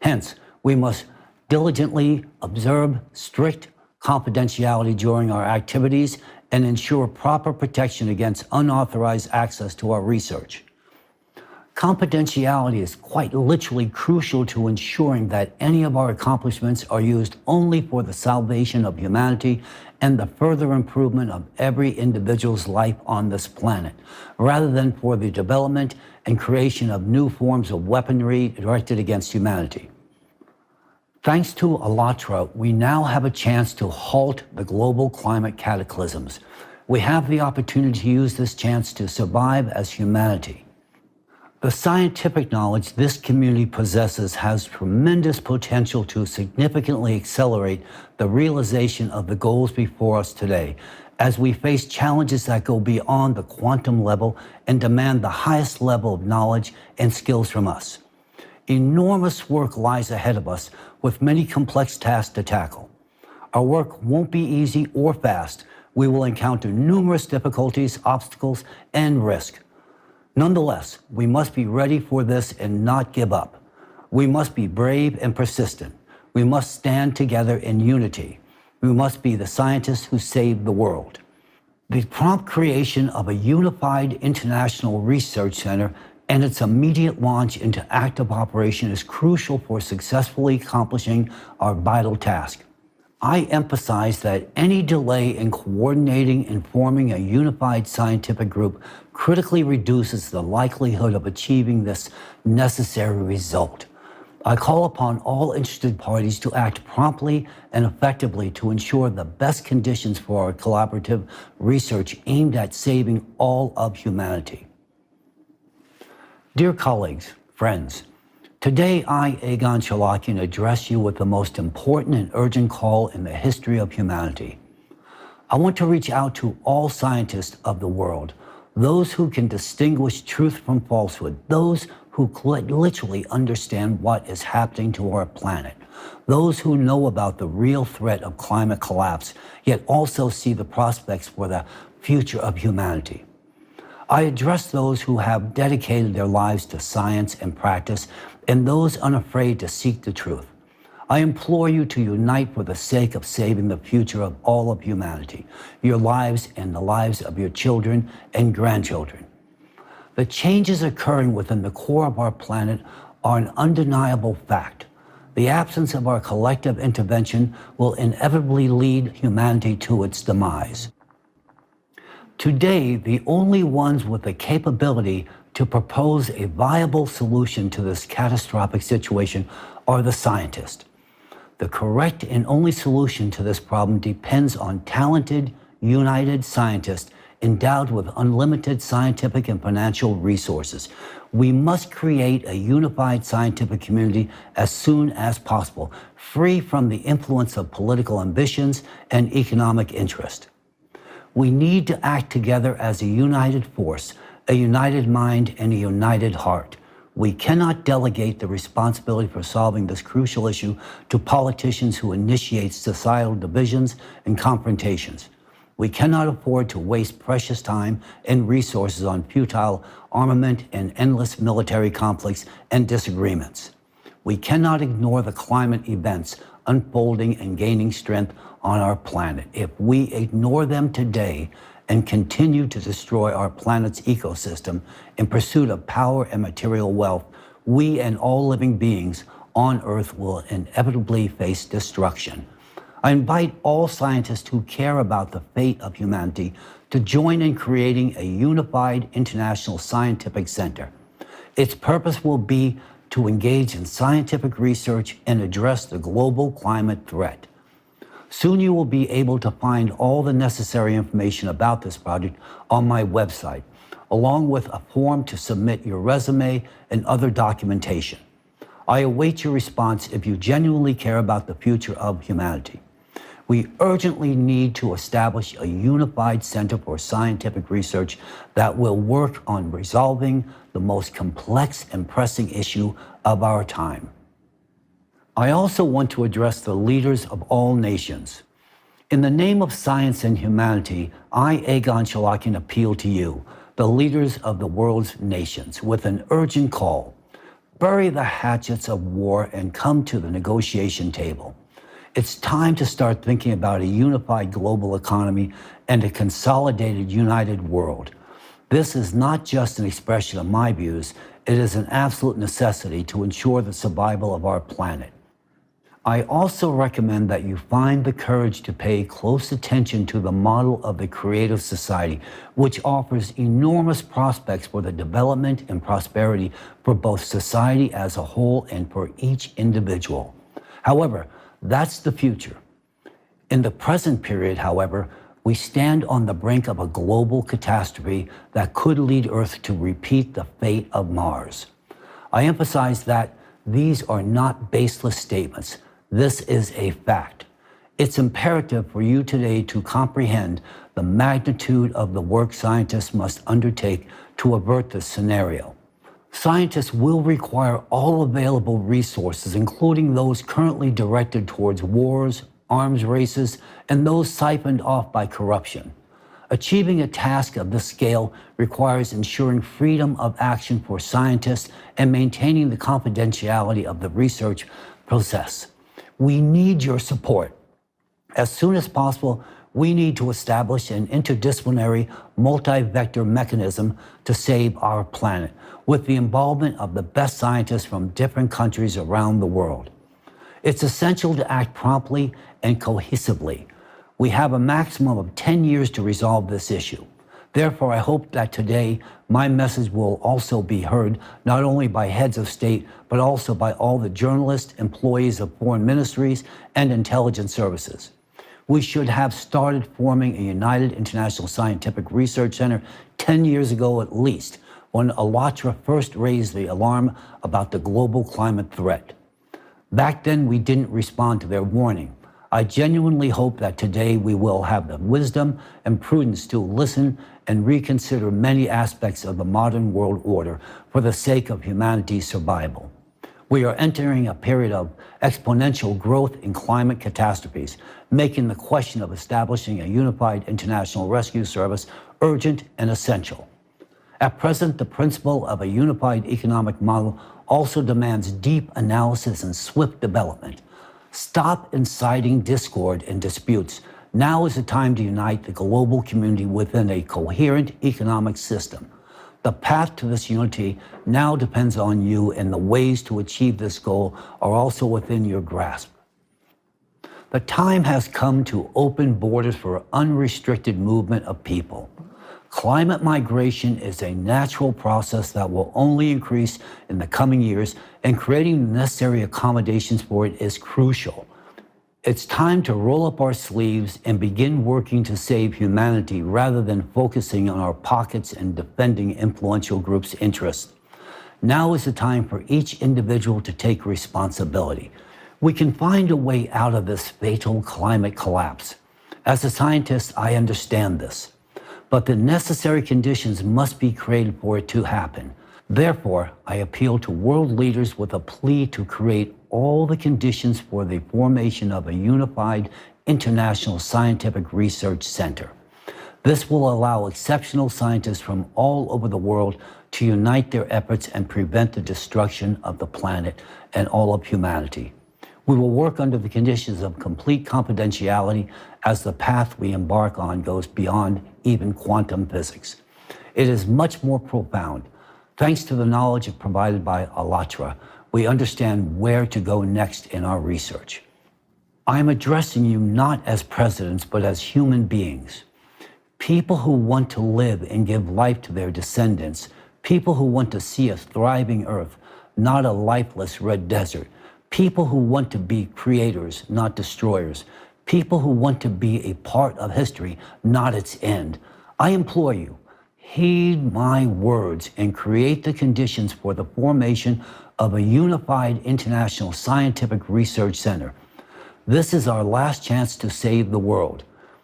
Hence, we must diligently observe strict confidentiality during our activities and ensure proper protection against unauthorized access to our research. Confidentiality is quite literally crucial to ensuring that any of our accomplishments are used only for the salvation of humanity and the further improvement of every individual's life on this planet, rather than for the development and creation of new forms of weaponry directed against humanity. Thanks to ALLATRA, we now have a chance to halt the global climate cataclysms. We have the opportunity to use this chance to survive as humanity. The scientific knowledge this community possesses has tremendous potential to significantly accelerate the realization of the goals before us today, as we face challenges that go beyond the quantum level and demand the highest level of knowledge and skills from us. Enormous work lies ahead of us, with many complex tasks to tackle. Our work won't be easy or fast. We will encounter numerous difficulties, obstacles, and risk. Nonetheless, we must be ready for this and not give up. We must be brave and persistent. We must stand together in unity. We must be the scientists who save the world. The prompt creation of a unified international research center and its immediate launch into active operation is crucial for successfully accomplishing our vital task. I emphasize that any delay in coordinating and forming a unified scientific group critically reduces the likelihood of achieving this necessary result. I call upon all interested parties to act promptly and effectively to ensure the best conditions for our collaborative research aimed at saving all of humanity. Dear colleagues, friends, today I, Egon Cholakian, address you with the most important and urgent call in the history of humanity. I want to reach out to all scientists of the world, those who can distinguish truth from falsehood, those who literally understand what is happening to our planet, those who know about the real threat of climate collapse, yet also see the prospects for the future of humanity. I address those who have dedicated their lives to science and practice, and those unafraid to seek the truth. I implore you to unite for the sake of saving the future of all of humanity, your lives and the lives of your children and grandchildren. The changes occurring within the core of our planet are an undeniable fact. The absence of our collective intervention will inevitably lead humanity to its demise. Today, the only ones with the capability to propose a viable solution to this catastrophic situation are the scientists. The correct and only solution to this problem depends on talented, united scientists endowed with unlimited scientific and financial resources. We must create a unified scientific community as soon as possible, free from the influence of political ambitions and economic interest. We need to act together as a united force, a united mind, and a united heart. We cannot delegate the responsibility for solving this crucial issue to politicians who initiate societal divisions and confrontations. We cannot afford to waste precious time and resources on futile armament and endless military conflicts and disagreements. We cannot ignore the climate events unfolding and gaining strength on our planet. If we ignore them today and continue to destroy our planet's ecosystem in pursuit of power and material wealth, we and all living beings on Earth will inevitably face destruction. I invite all scientists who care about the fate of humanity to join in creating a unified international scientific center. Its purpose will be to engage in scientific research and address the global climate threat. Soon you will be able to find all the necessary information about this project on my website, along with a form to submit your resume and other documentation. I await your response if you genuinely care about the future of humanity. We urgently need to establish a unified center for scientific research that will work on resolving the most complex and pressing issue of our time. I also want to address the leaders of all nations. In the name of science and humanity, I, Egon Cholakian, appeal to you, the leaders of the world's nations, with an urgent call. Bury the hatchets of war and come to the negotiation table. It's time to start thinking about a unified global economy and a consolidated, united world. This is not just an expression of my views, it is an absolute necessity to ensure the survival of our planet. I also recommend that you find the courage to pay close attention to the model of the creative society, which offers enormous prospects for the development and prosperity for both society as a whole and for each individual. However, that's the future. In the present period, however, we stand on the brink of a global catastrophe that could lead Earth to repeat the fate of Mars. I emphasize that these are not baseless statements. This is a fact. It's imperative for you today to comprehend the magnitude of the work scientists must undertake to avert this scenario. Scientists will require all available resources, including those currently directed towards wars, arms races, and those siphoned off by corruption. Achieving a task of this scale requires ensuring freedom of action for scientists and maintaining the confidentiality of the research process. We need your support. As soon as possible, we need to establish an interdisciplinary, multi-vector mechanism to save our planet, with the involvement of the best scientists from different countries around the world. It's essential to act promptly and cohesively. We have a maximum of 10 years to resolve this issue. Therefore, I hope that today my message will also be heard not only by heads of state, but also by all the journalists, employees of foreign ministries, and intelligence services. We should have started forming a united international scientific research center 10 years ago at least, when ALLATRA first raised the alarm about the global climate threat. Back then, we didn't respond to their warning. I genuinely hope that today we will have the wisdom and prudence to listen and reconsider many aspects of the modern world order for the sake of humanity's survival. We are entering a period of exponential growth in climate catastrophes, making the question of establishing a unified international rescue service urgent and essential. At present, the principle of a unified economic model also demands deep analysis and swift development. Stop inciting discord and disputes. Now is the time to unite the global community within a coherent economic system. The path to this unity now depends on you, and the ways to achieve this goal are also within your grasp. The time has come to open borders for unrestricted movement of people. Climate migration is a natural process that will only increase in the coming years, and creating the necessary accommodations for it is crucial. It's time to roll up our sleeves and begin working to save humanity rather than focusing on our pockets and defending influential groups' interests. Now is the time for each individual to take responsibility. We can find a way out of this fatal climate collapse. As a scientist, I understand this. But the necessary conditions must be created for it to happen. Therefore, I appeal to world leaders with a plea to create all the conditions for the formation of a unified international scientific research center. This will allow exceptional scientists from all over the world to unite their efforts and prevent the destruction of the planet and all of humanity. We will work under the conditions of complete confidentiality as the path we embark on goes beyond even quantum physics. It is much more profound. Thanks to the knowledge provided by ALLATRA, we understand where to go next in our research. I am addressing you not as presidents, but as human beings. People who want to live and give life to their descendants. People who want to see a thriving Earth, not a lifeless red desert. People who want to be creators, not destroyers. People who want to be a part of history, not its end. I implore you, heed my words and create the conditions for the formation of a unified international scientific research center. This is our last chance to save the world.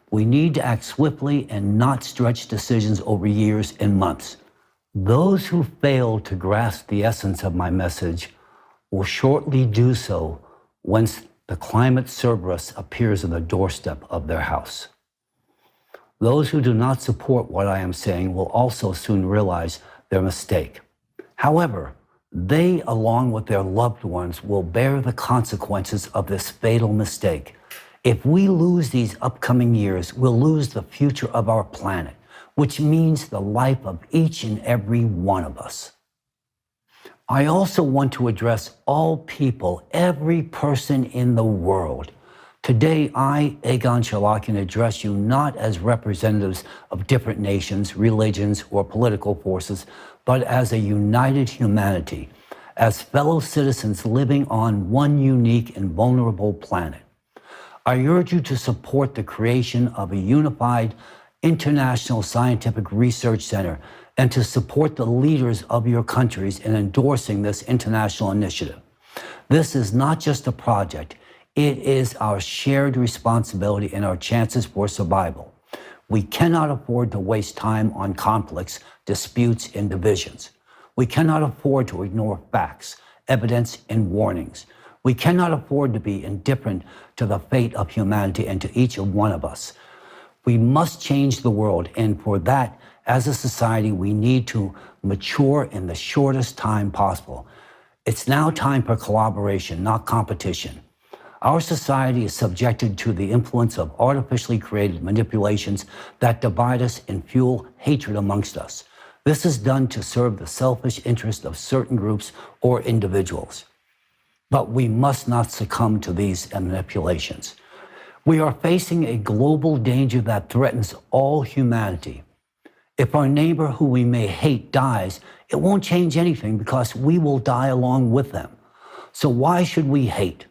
We need to act swiftly and not stretch decisions over years and months. Those who fail to grasp the essence of my message will shortly do so once the climate Cerberus appears on the doorstep of their house. Those who do not support what I am saying will also soon realize their mistake. However, they, along with their loved ones, will bear the consequences of this fatal mistake. If we lose these upcoming years, we'll lose the future of our planet, which means the life of each and every one of us. I also want to address all people, every person in the world. Today, I, Egon Cholakian, address you not as representatives of different nations, religions, or political forces, but as a united humanity, as fellow citizens living on one unique and vulnerable planet. I urge you to support the creation of a unified international scientific research center and to support the leaders of your countries in endorsing this international initiative. This is not just a project, it is our shared responsibility and our chances for survival. We cannot afford to waste time on conflicts, disputes, and divisions. We cannot afford to ignore facts, evidence, and warnings. We cannot afford to be indifferent to the fate of humanity and to each one of us. We must change the world, and for that, as a society, we need to mature in the shortest time possible. It's now time for collaboration, not competition. Our society is subjected to the influence of artificially created manipulations that divide us and fuel hatred amongst us. This is done to serve the selfish interest of certain groups or individuals. But we must not succumb to these manipulations. We are facing a global danger that threatens all humanity. If our neighbor who we may hate dies, it won't change anything because we will die along with them. So why should we hate?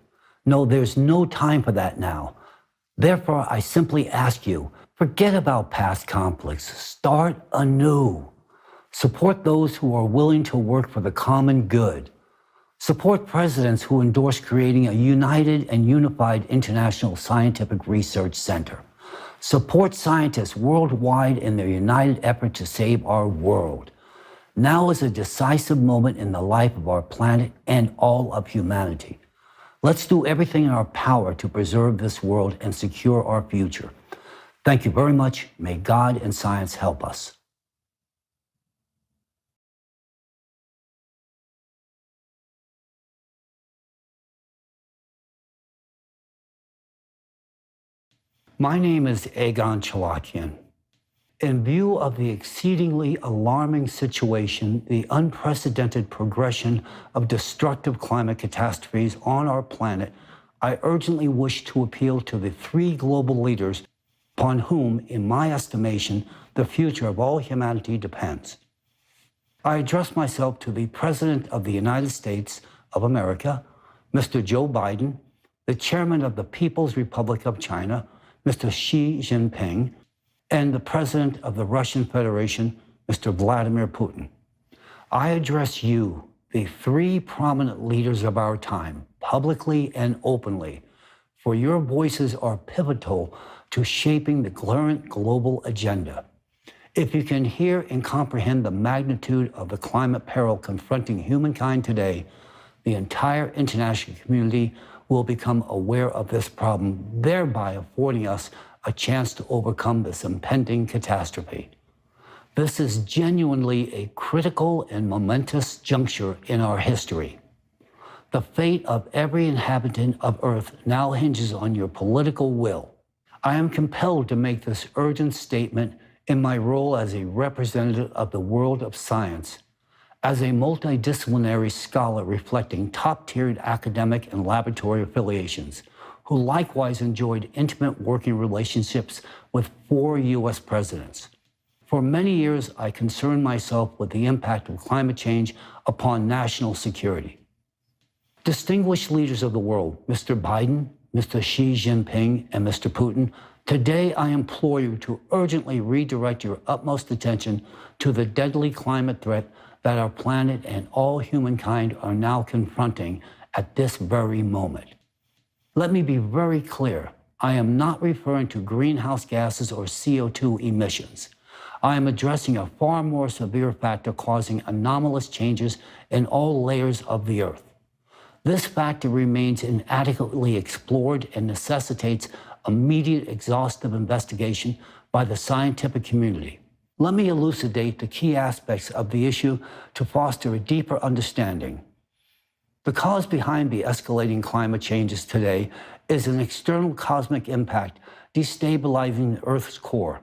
No, there's no time for that now. Therefore, I simply ask you, forget about past conflicts. Start anew. Support those who are willing to work for the common good. Support presidents who endorse creating a united and unified international scientific research center. Support scientists worldwide in their united effort to save our world. Now is a decisive moment in the life of our planet and all of humanity. Let's do everything in our power to preserve this world and secure our future. Thank you very much. May God and science help us. My name is Egon Cholakian. In view of the exceedingly alarming situation, the unprecedented progression of destructive climate catastrophes on our planet, I urgently wish to appeal to the three global leaders upon whom, in my estimation, the future of all humanity depends. I address myself to the President of the United States of America, Mr. Joe Biden, the Chairman of the People's Republic of China, Mr. Xi Jinping, and the President of the Russian Federation, Mr. Vladimir Putin. I address you, the three prominent leaders of our time, publicly and openly, for your voices are pivotal to shaping the current global agenda. If you can hear and comprehend the magnitude of the climate peril confronting humankind today, the entire international community will become aware of this problem, thereby affording us a chance to overcome this impending catastrophe. This is genuinely a critical and momentous juncture in our history. The fate of every inhabitant of Earth now hinges on your political will. I am compelled to make this urgent statement in my role as a representative of the world of science, as a multidisciplinary scholar reflecting top-tiered academic and laboratory affiliations, who likewise enjoyed intimate working relationships with 4 U.S. presidents. For many years, I concerned myself with the impact of climate change upon national security. Distinguished leaders of the world, Mr. Biden, Mr. Xi Jinping, and Mr. Putin, today I implore you to urgently redirect your utmost attention to the deadly climate threat that our planet and all humankind are now confronting at this very moment. Let me be very clear. I am not referring to greenhouse gases or CO2 emissions. I am addressing a far more severe factor causing anomalous changes in all layers of the Earth. This factor remains inadequately explored and necessitates immediate, exhaustive investigation by the scientific community. Let me elucidate the key aspects of the issue to foster a deeper understanding. The cause behind the escalating climate changes today is an external cosmic impact destabilizing the Earth's core.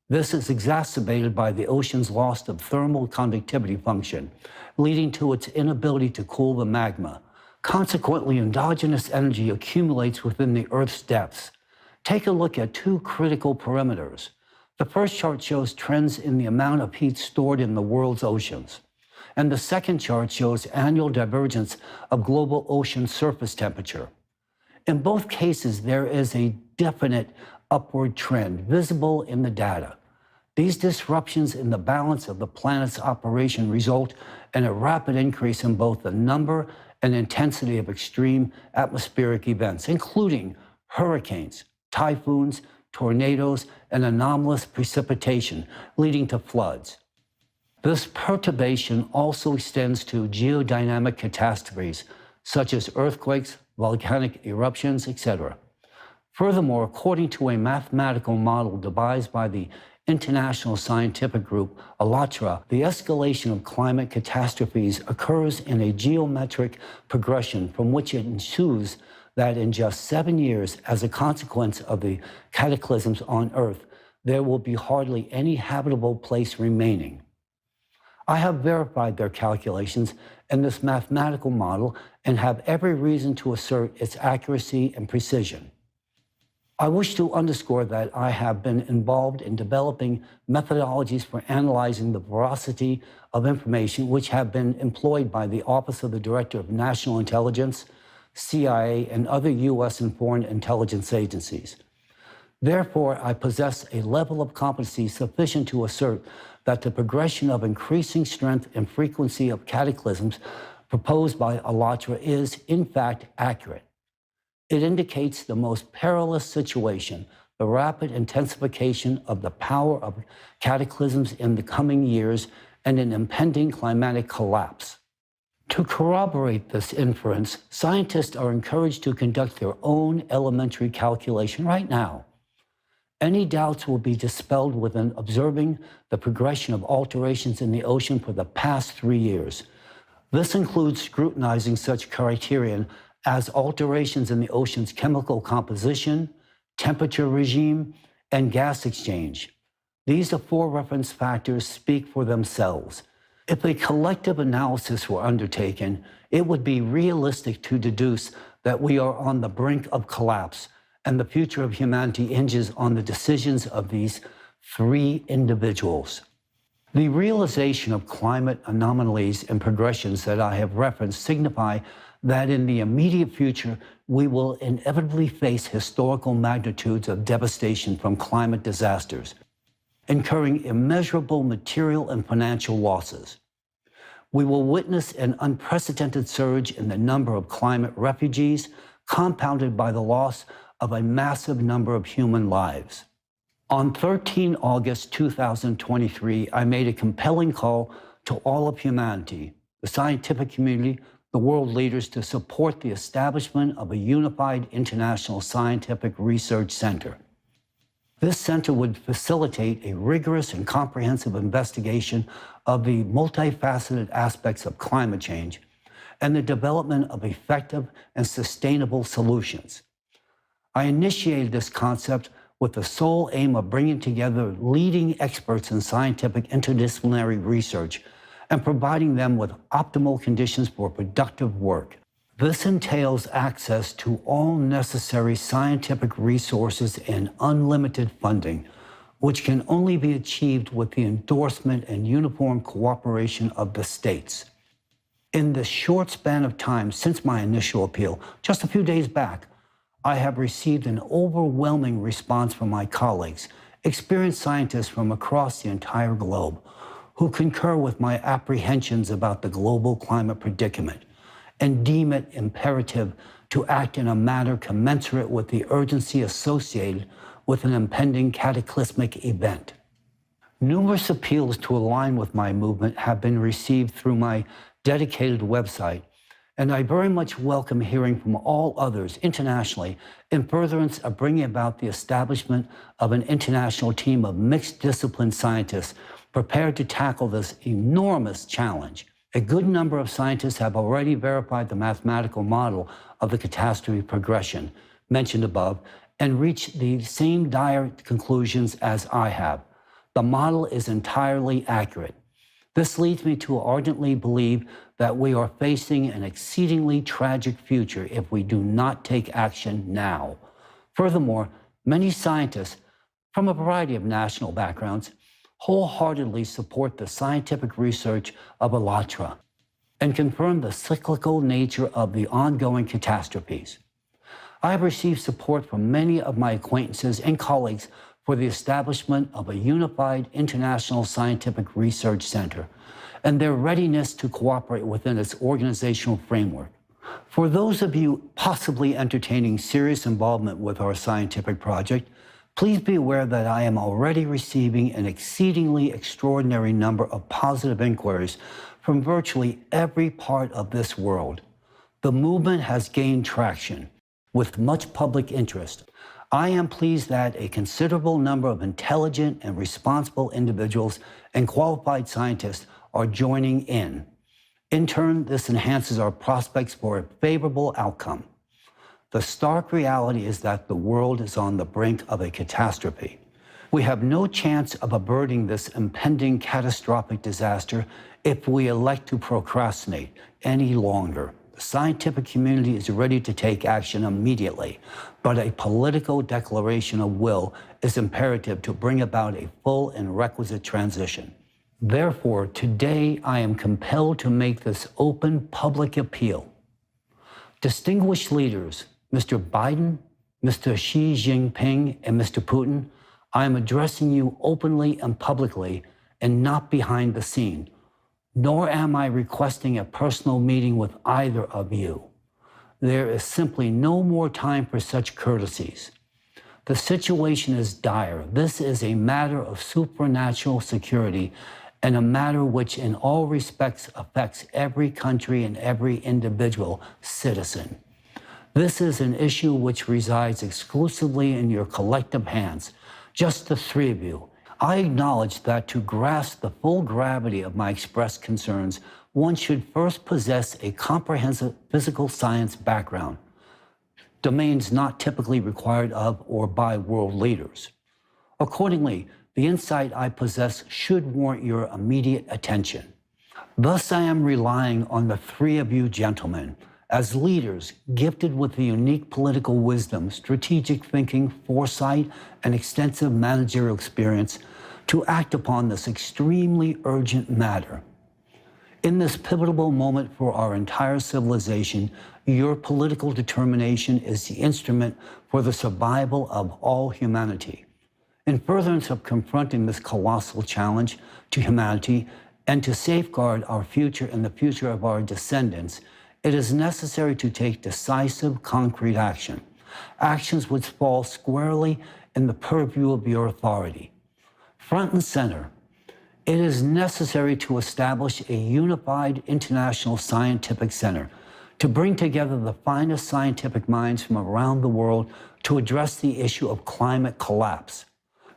This is exacerbated by the ocean's loss of thermal conductivity function, leading to its inability to cool the magma. Consequently, endogenous energy accumulates within the Earth's depths. Take a look at two critical parameters. The first chart shows trends in the amount of heat stored in the world's oceans. And the second chart shows annual divergence of global ocean surface temperature. In both cases, there is a definite upward trend visible in the data. These disruptions in the balance of the planet's operation result in a rapid increase in both the number and intensity of extreme atmospheric events, including hurricanes, typhoons, tornadoes, and anomalous precipitation, leading to floods. This perturbation also extends to geodynamic catastrophes, such as earthquakes, volcanic eruptions, etc. Furthermore, according to a mathematical model devised by the international scientific group ALLATRA, the escalation of climate catastrophes occurs in a geometric progression from which it ensues that in just 7 years, as a consequence of the cataclysms on Earth, there will be hardly any habitable place remaining. I have verified their calculations in this mathematical model and have every reason to assert its accuracy and precision. I wish to underscore that I have been involved in developing methodologies for analyzing the veracity of information which have been employed by the Office of the Director of National Intelligence, CIA, and other U.S. and foreign intelligence agencies. Therefore, I possess a level of competency sufficient to assert that the progression of increasing strength and frequency of cataclysms proposed by ALLATRA is, in fact, accurate. It indicates the most perilous situation, the rapid intensification of the power of cataclysms in the coming years, and an impending climatic collapse. To corroborate this inference, scientists are encouraged to conduct their own elementary calculation right now. Any doubts will be dispelled within observing the progression of alterations in the ocean for the past 3 years. This includes scrutinizing such criterion as alterations in the ocean's chemical composition, temperature regime, and gas exchange. These four reference factors speak for themselves. If a collective analysis were undertaken, it would be realistic to deduce that we are on the brink of collapse, and the future of humanity hinges on the decisions of these three individuals. The realization of climate anomalies and progressions that I have referenced signify that in the immediate future, we will inevitably face historical magnitudes of devastation from climate disasters, incurring immeasurable material and financial losses. We will witness an unprecedented surge in the number of climate refugees, compounded by the loss of a massive number of human lives. On 13 August 2023, I made a compelling call to all of humanity, the scientific community, the world leaders, to support the establishment of a unified international scientific research center. This center would facilitate a rigorous and comprehensive investigation of the multifaceted aspects of climate change and the development of effective and sustainable solutions. I initiated this concept with the sole aim of bringing together leading experts in scientific interdisciplinary research and providing them with optimal conditions for productive work. This entails access to all necessary scientific resources and unlimited funding, which can only be achieved with the endorsement and uniform cooperation of the states. In the short span of time since my initial appeal, just a few days back, I have received an overwhelming response from my colleagues, experienced scientists from across the entire globe, who concur with my apprehensions about the global climate predicament and deem it imperative to act in a manner commensurate with the urgency associated with an impending cataclysmic event. Numerous appeals to align with my movement have been received through my dedicated website, and I very much welcome hearing from all others internationally in furtherance of bringing about the establishment of an international team of mixed discipline scientists prepared to tackle this enormous challenge. A good number of scientists have already verified the mathematical model of the catastrophe progression mentioned above and reached the same dire conclusions as I have. The model is entirely accurate. This leads me to ardently believe that we are facing an exceedingly tragic future if we do not take action now. Furthermore, many scientists from a variety of national backgrounds wholeheartedly support the scientific research of ALLATRA and confirm the cyclical nature of the ongoing catastrophes. I have received support from many of my acquaintances and colleagues for the establishment of a unified international scientific research center and their readiness to cooperate within its organizational framework. For those of you possibly entertaining serious involvement with our scientific project, please be aware that I am already receiving an exceedingly extraordinary number of positive inquiries from virtually every part of this world. The movement has gained traction with much public interest. I am pleased that a considerable number of intelligent and responsible individuals and qualified scientists are joining in. In turn, this enhances our prospects for a favorable outcome. The stark reality is that the world is on the brink of a catastrophe. We have no chance of averting this impending catastrophic disaster if we elect to procrastinate any longer. The scientific community is ready to take action immediately, but a political declaration of will is imperative to bring about a full and requisite transition. Therefore, today I am compelled to make this open public appeal. Distinguished leaders, Mr. Biden, Mr. Xi Jinping, and Mr. Putin, I am addressing you openly and publicly and not behind the scene. Nor am I requesting a personal meeting with either of you. There is simply no more time for such courtesies. The situation is dire. This is a matter of supranational security and a matter which in all respects affects every country and every individual citizen. This is an issue which resides exclusively in your collective hands, just the three of you. I acknowledge that to grasp the full gravity of my expressed concerns, one should first possess a comprehensive physical science background, domains not typically required of or by world leaders. Accordingly, the insight I possess should warrant your immediate attention. Thus, I am relying on the three of you gentlemen, as leaders gifted with the unique political wisdom, strategic thinking, foresight, and extensive managerial experience to act upon this extremely urgent matter. In this pivotal moment for our entire civilization, your political determination is the instrument for the survival of all humanity. In furtherance of confronting this colossal challenge to humanity and to safeguard our future and the future of our descendants, it is necessary to take decisive, concrete action, actions which fall squarely in the purview of your authority. Front and center, it is necessary to establish a unified international scientific center to bring together the finest scientific minds from around the world to address the issue of climate collapse.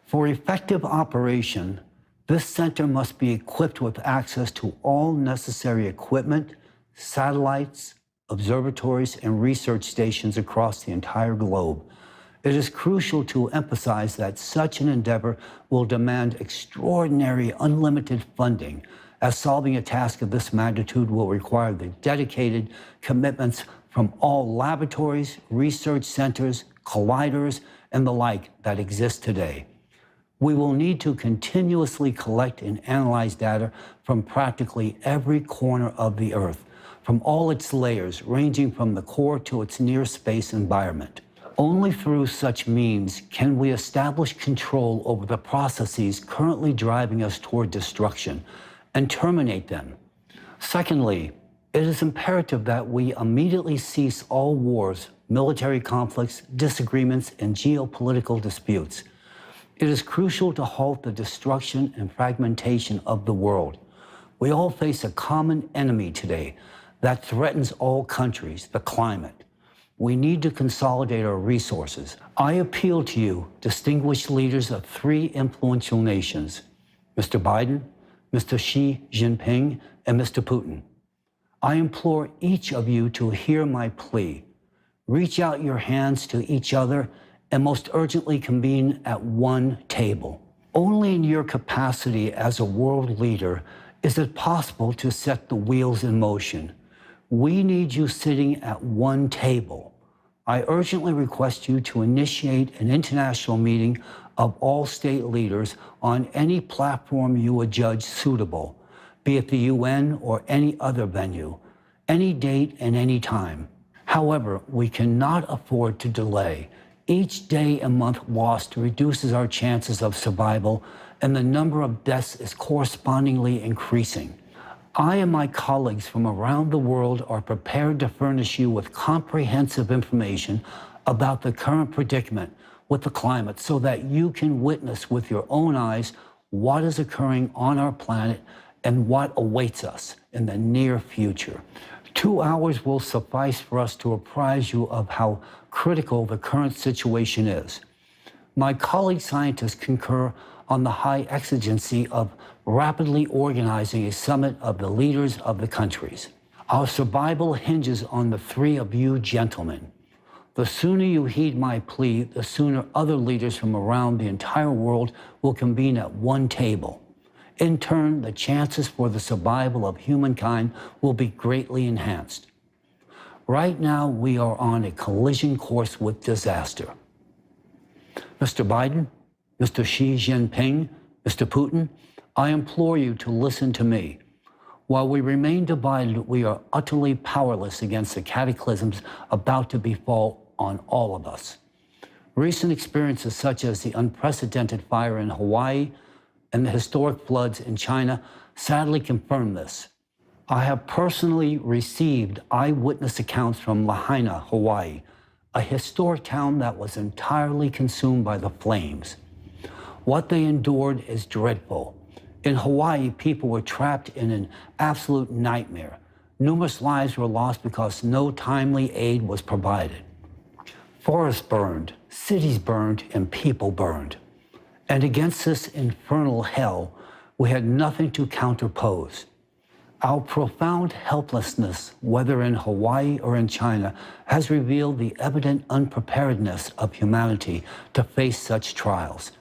For effective operation, this center must be equipped with access to all necessary equipment, satellites, observatories, and research stations across the entire globe. It is crucial to emphasize that such an endeavor will demand extraordinary, unlimited funding, as solving a task of this magnitude will require the dedicated commitments from all laboratories, research centers, colliders, and the like that exist today. We will need to continuously collect and analyze data from practically every corner of the Earth, from all its layers, ranging from the core to its near space environment. Only through such means can we establish control over the processes currently driving us toward destruction and terminate them. Secondly, It is imperative that we immediately cease all wars, military conflicts, disagreements, and geopolitical disputes. It is crucial to halt the destruction and fragmentation of the world. We all face a common enemy today that threatens all countries, the climate. We need to consolidate our resources. I appeal to you, distinguished leaders of three influential nations, Mr. Biden, Mr. Xi Jinping, and Mr. Putin. I implore each of you to hear my plea. Reach out your hands to each other and most urgently convene at one table. Only in your capacity as a world leader is it possible to set the wheels in motion. We need you sitting at one table. I urgently request you to initiate an international meeting of all state leaders on any platform you would judge suitable, be it the UN or any other venue, any date and any time. However, we cannot afford to delay. Each day and month lost reduces our chances of survival, and the number of deaths is correspondingly increasing. I and my colleagues from around the world are prepared to furnish you with comprehensive information about the current predicament with the climate so that you can witness with your own eyes what is occurring on our planet and what awaits us in the near future. 2 hours will suffice for us to apprise you of how critical the current situation is. My colleague scientists concur on the high exigency of rapidly organizing a summit of the leaders of the countries. Our survival hinges on the three of you gentlemen. The sooner you heed my plea, the sooner other leaders from around the entire world will convene at one table. In turn, the chances for the survival of humankind will be greatly enhanced. Right now, we are on a collision course with disaster. Mr. Biden, Mr. Xi Jinping, Mr. Putin, I implore you to listen to me. While we remain divided, we are utterly powerless against the cataclysms about to befall on all of us. Recent experiences such as the unprecedented fire in Hawaii and the historic floods in China sadly confirm this. I have personally received eyewitness accounts from Lahaina, Hawaii, a historic town that was entirely consumed by the flames. What they endured is dreadful. In Hawaii, people were trapped in an absolute nightmare. Numerous lives were lost because no timely aid was provided. Forests burned, cities burned, and people burned. And against this infernal hell, we had nothing to counterpose. Our profound helplessness, whether in Hawaii or in China, has revealed the evident unpreparedness of humanity to face such trials.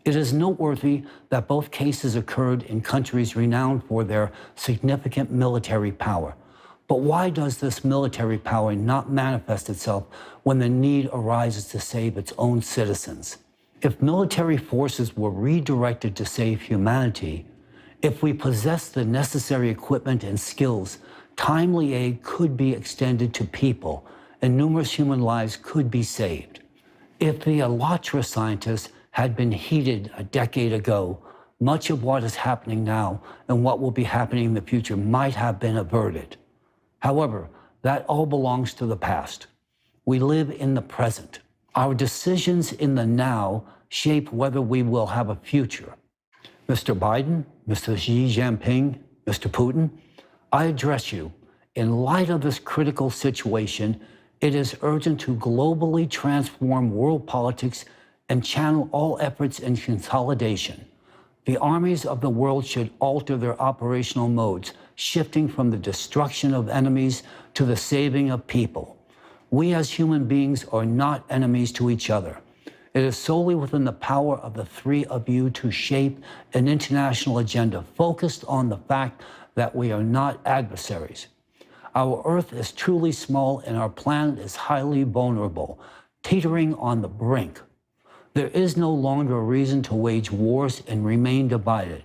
It is noteworthy that both cases occurred in countries renowned for their significant military power. But why does this military power not manifest itself when the need arises to save its own citizens? If military forces were redirected to save humanity, if we possess the necessary equipment and skills, timely aid could be extended to people and numerous human lives could be saved. If the Alatra scientists had been heeded a decade ago, much of what is happening now and what will be happening in the future might have been averted. However, that all belongs to the past. We live in the present. Our decisions in the now shape whether we will have a future. Mr. Biden, Mr. Xi Jinping, Mr. Putin, I address you. In light of this critical situation, it is urgent to globally transform world politics and channel all efforts in consolidation. The armies of the world should alter their operational modes, shifting from the destruction of enemies to the saving of people. We as human beings are not enemies to each other. It is solely within the power of the three of you to shape an international agenda focused on the fact that we are not adversaries. Our Earth is truly small and our planet is highly vulnerable, teetering on the brink. There is no longer a reason to wage wars and remain divided.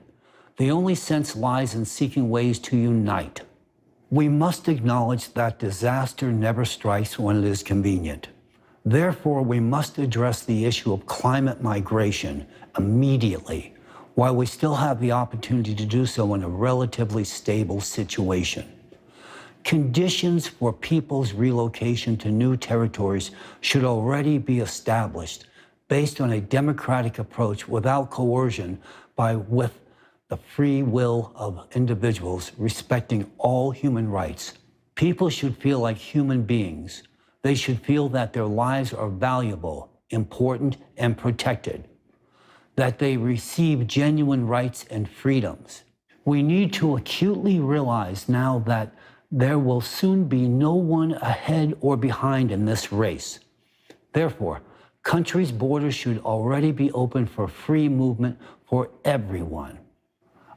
The only sense lies in seeking ways to unite. We must acknowledge that disaster never strikes when it is convenient. Therefore, we must address the issue of climate migration immediately, while we still have the opportunity to do so in a relatively stable situation. Conditions for people's relocation to new territories should already be established based on a democratic approach without coercion with the free will of individuals respecting all human rights. People should feel like human beings. They should feel that their lives are valuable, important, and protected, that they receive genuine rights and freedoms. We need to acutely realize now that there will soon be no one ahead or behind in this race. Therefore, countries' borders should already be open for free movement for everyone.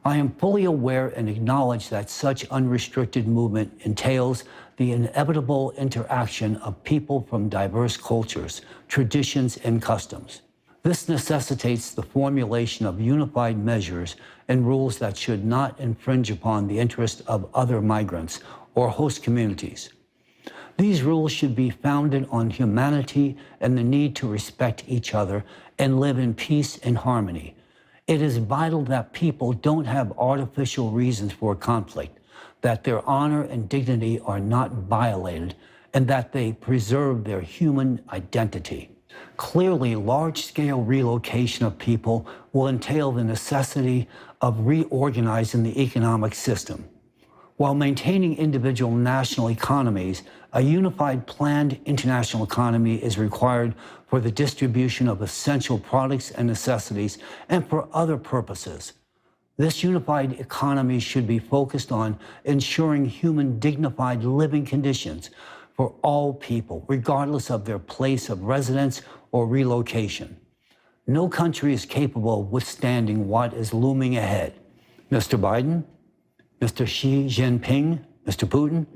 I am fully aware and acknowledge that such unrestricted movement entails the inevitable interaction of people from diverse cultures, traditions, and customs. This necessitates the formulation of unified measures and rules that should not infringe upon the interests of other migrants or host communities. These rules should be founded on humanity and the need to respect each other and live in peace and harmony. It is vital that people don't have artificial reasons for conflict, that their honor and dignity are not violated, and that they preserve their human identity. Clearly, large-scale relocation of people will entail the necessity of reorganizing the economic system. While maintaining individual national economies, a unified planned international economy is required for the distribution of essential products and necessities and for other purposes. This unified economy should be focused on ensuring human dignified living conditions for all people, regardless of their place of residence or relocation. No country is capable of withstanding what is looming ahead. Mr. Biden, Mr. Xi Jinping, Mr. Putin,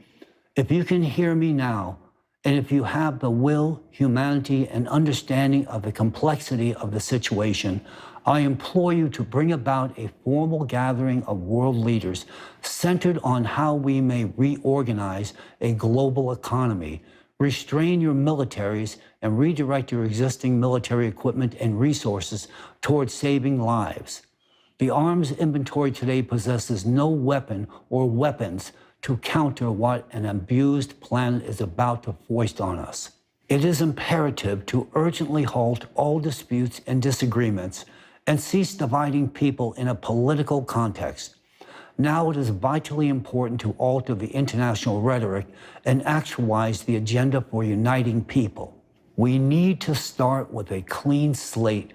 if you can hear me now, and if you have the will, humanity, and understanding of the complexity of the situation, I implore you to bring about a formal gathering of world leaders centered on how we may reorganize a global economy, restrain your militaries, and redirect your existing military equipment and resources towards saving lives. The arms inventory today possesses no weapon or weapons to counter what an abused planet is about to foist on us. It is imperative to urgently halt all disputes and disagreements and cease dividing people in a political context. Now it is vitally important to alter the international rhetoric and actualize the agenda for uniting people. We need to start with a clean slate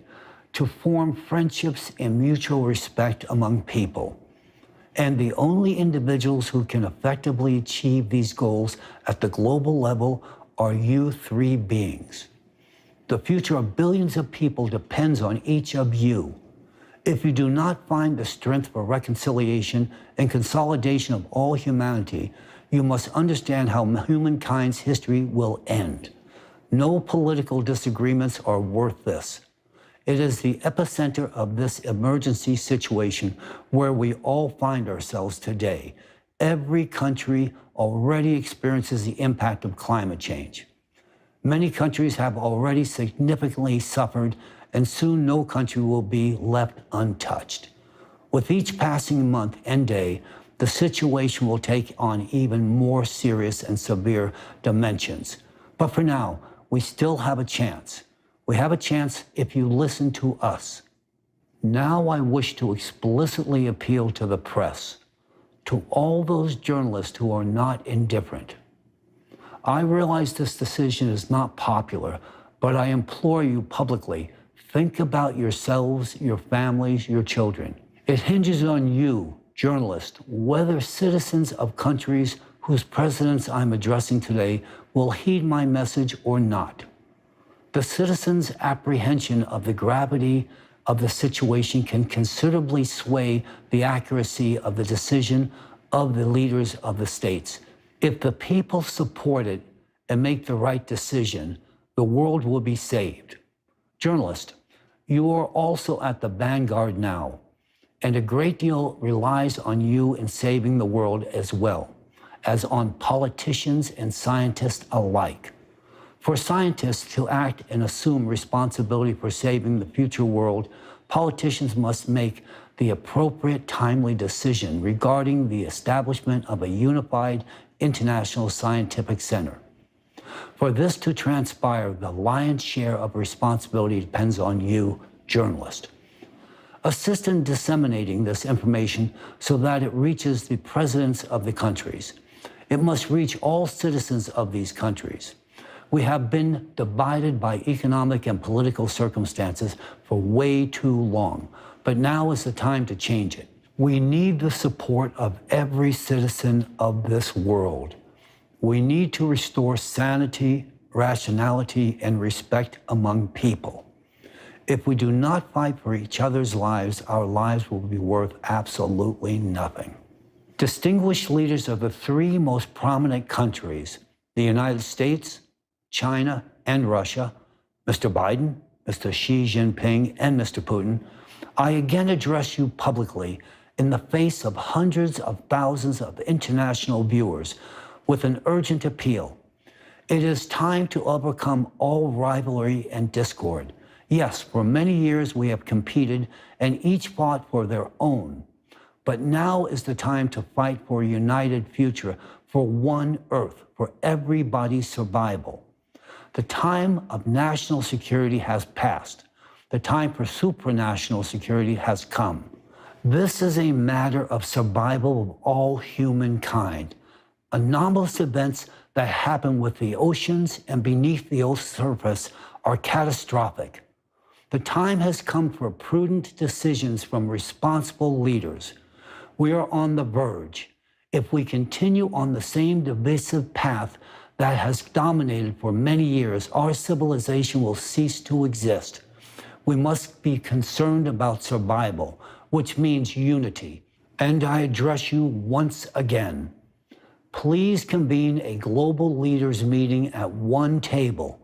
to form friendships and mutual respect among people. And the only individuals who can effectively achieve these goals at the global level are you three beings. The future of billions of people depends on each of you. If you do not find the strength for reconciliation and consolidation of all humanity, you must understand how humankind's history will end. No political disagreements are worth this. It is the epicenter of this emergency situation where we all find ourselves today. Every country already experiences the impact of climate change. Many countries have already significantly suffered, and soon no country will be left untouched. With each passing month and day, the situation will take on even more serious and severe dimensions. But for now, we still have a chance. We have a chance if you listen to us. Now I wish to explicitly appeal to the press, to all those journalists who are not indifferent. I realize this decision is not popular, but I implore you publicly, think about yourselves, your families, your children. It hinges on you, journalists, whether citizens of countries whose presidents I'm addressing today will heed my message or not. The citizens' apprehension of the gravity of the situation can considerably sway the accuracy of the decision of the leaders of the states. If the people support it and make the right decision, the world will be saved. Journalists, you are also at the vanguard now, and a great deal relies on you in saving the world as well as on politicians and scientists alike. For scientists to act and assume responsibility for saving the future world, politicians must make the appropriate timely decision regarding the establishment of a unified international scientific center. For this to transpire, the lion's share of responsibility depends on you, journalists. Assist in disseminating this information so that it reaches the presidents of the countries. It must reach all citizens of these countries. We have been divided by economic and political circumstances for way too long, but now is the time to change it. We need the support of every citizen of this world. We need to restore sanity, rationality, and respect among people. If we do not fight for each other's lives, our lives will be worth absolutely nothing. Distinguished leaders of the three most prominent countries, the United States, China, and Russia, Mr. Biden, Mr. Xi Jinping, and Mr. Putin, I again address you publicly in the face of hundreds of thousands of international viewers with an urgent appeal. It is time to overcome all rivalry and discord. Yes, for many years we have competed and each fought for their own. But now is the time to fight for a united future, for one Earth, for everybody's survival. The time of national security has passed. The time for supranational security has come. This is a matter of survival of all humankind. Anomalous events that happen with the oceans and beneath the Earth's surface are catastrophic. The time has come for prudent decisions from responsible leaders. We are on the verge. If we continue on the same divisive path that has dominated for many years, our civilization will cease to exist. We must be concerned about survival, which means unity. And I address you once again. Please convene a global leaders meeting at one table,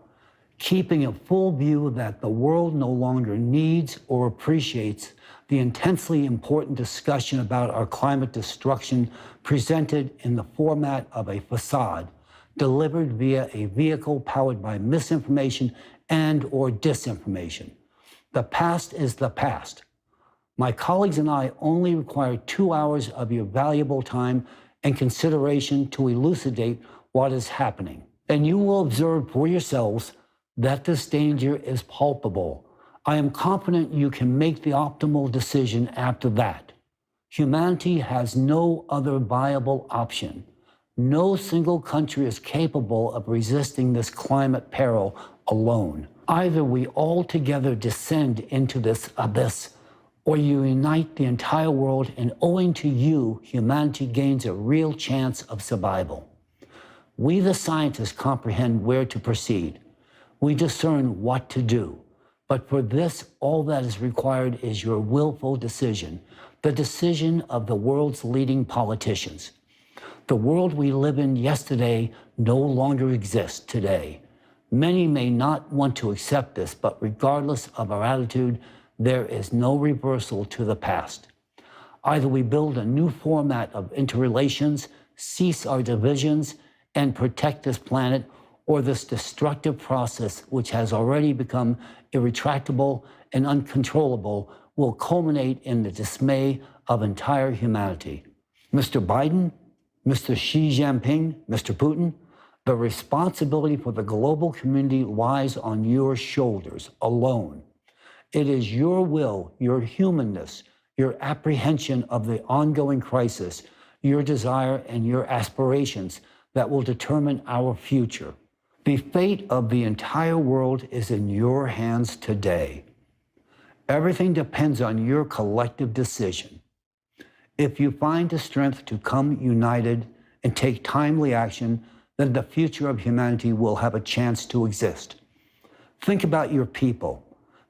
keeping a full view that the world no longer needs or appreciates the intensely important discussion about our climate destruction presented in the format of a facade, delivered via a vehicle powered by misinformation and or disinformation. The past is the past. My colleagues and I only require 2 hours of your valuable time and consideration to elucidate what is happening. And you will observe for yourselves that this danger is palpable. I am confident you can make the optimal decision after that. Humanity has no other viable option. No single country is capable of resisting this climate peril alone. Either we all together descend into this abyss, or you unite the entire world, and owing to you, humanity gains a real chance of survival. We, the scientists, comprehend where to proceed. We discern what to do. But for this, all that is required is your willful decision, the decision of the world's leading politicians. The world we live in yesterday no longer exists today. Many may not want to accept this, but regardless of our attitude, there is no reversal to the past. Either we build a new format of interrelations, cease our divisions, and protect this planet, or this destructive process, which has already become irretractable and uncontrollable, will culminate in the dismay of entire humanity. Mr. Biden, Mr. Xi Jinping, Mr. Putin, the responsibility for the global community lies on your shoulders alone. It is your will, your humanness, your apprehension of the ongoing crisis, your desire and your aspirations that will determine our future. The fate of the entire world is in your hands today. Everything depends on your collective decision. If you find the strength to come united and take timely action, then the future of humanity will have a chance to exist. Think about your people.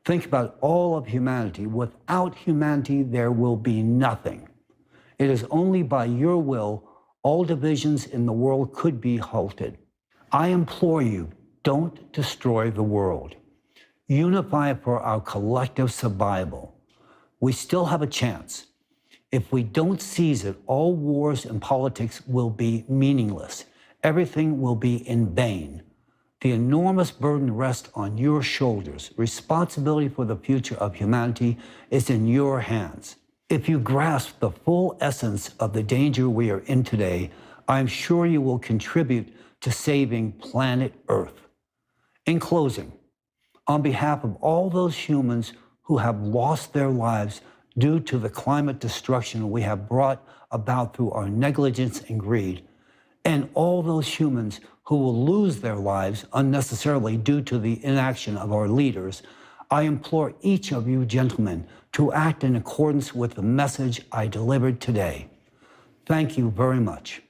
Think about all of humanity. Without humanity, there will be nothing. It is only by your will all divisions in the world could be halted. I implore you, don't destroy the world. Unify for our collective survival. We still have a chance. If we don't seize it, all wars and politics will be meaningless. Everything will be in vain. The enormous burden rests on your shoulders. Responsibility for the future of humanity is in your hands. If you grasp the full essence of the danger we are in today, I am sure you will contribute to saving planet Earth. In closing, on behalf of all those humans who have lost their lives due to the climate destruction we have brought about through our negligence and greed, and all those humans who will lose their lives unnecessarily due to the inaction of our leaders, I implore each of you gentlemen to act in accordance with the message I delivered today. Thank you very much.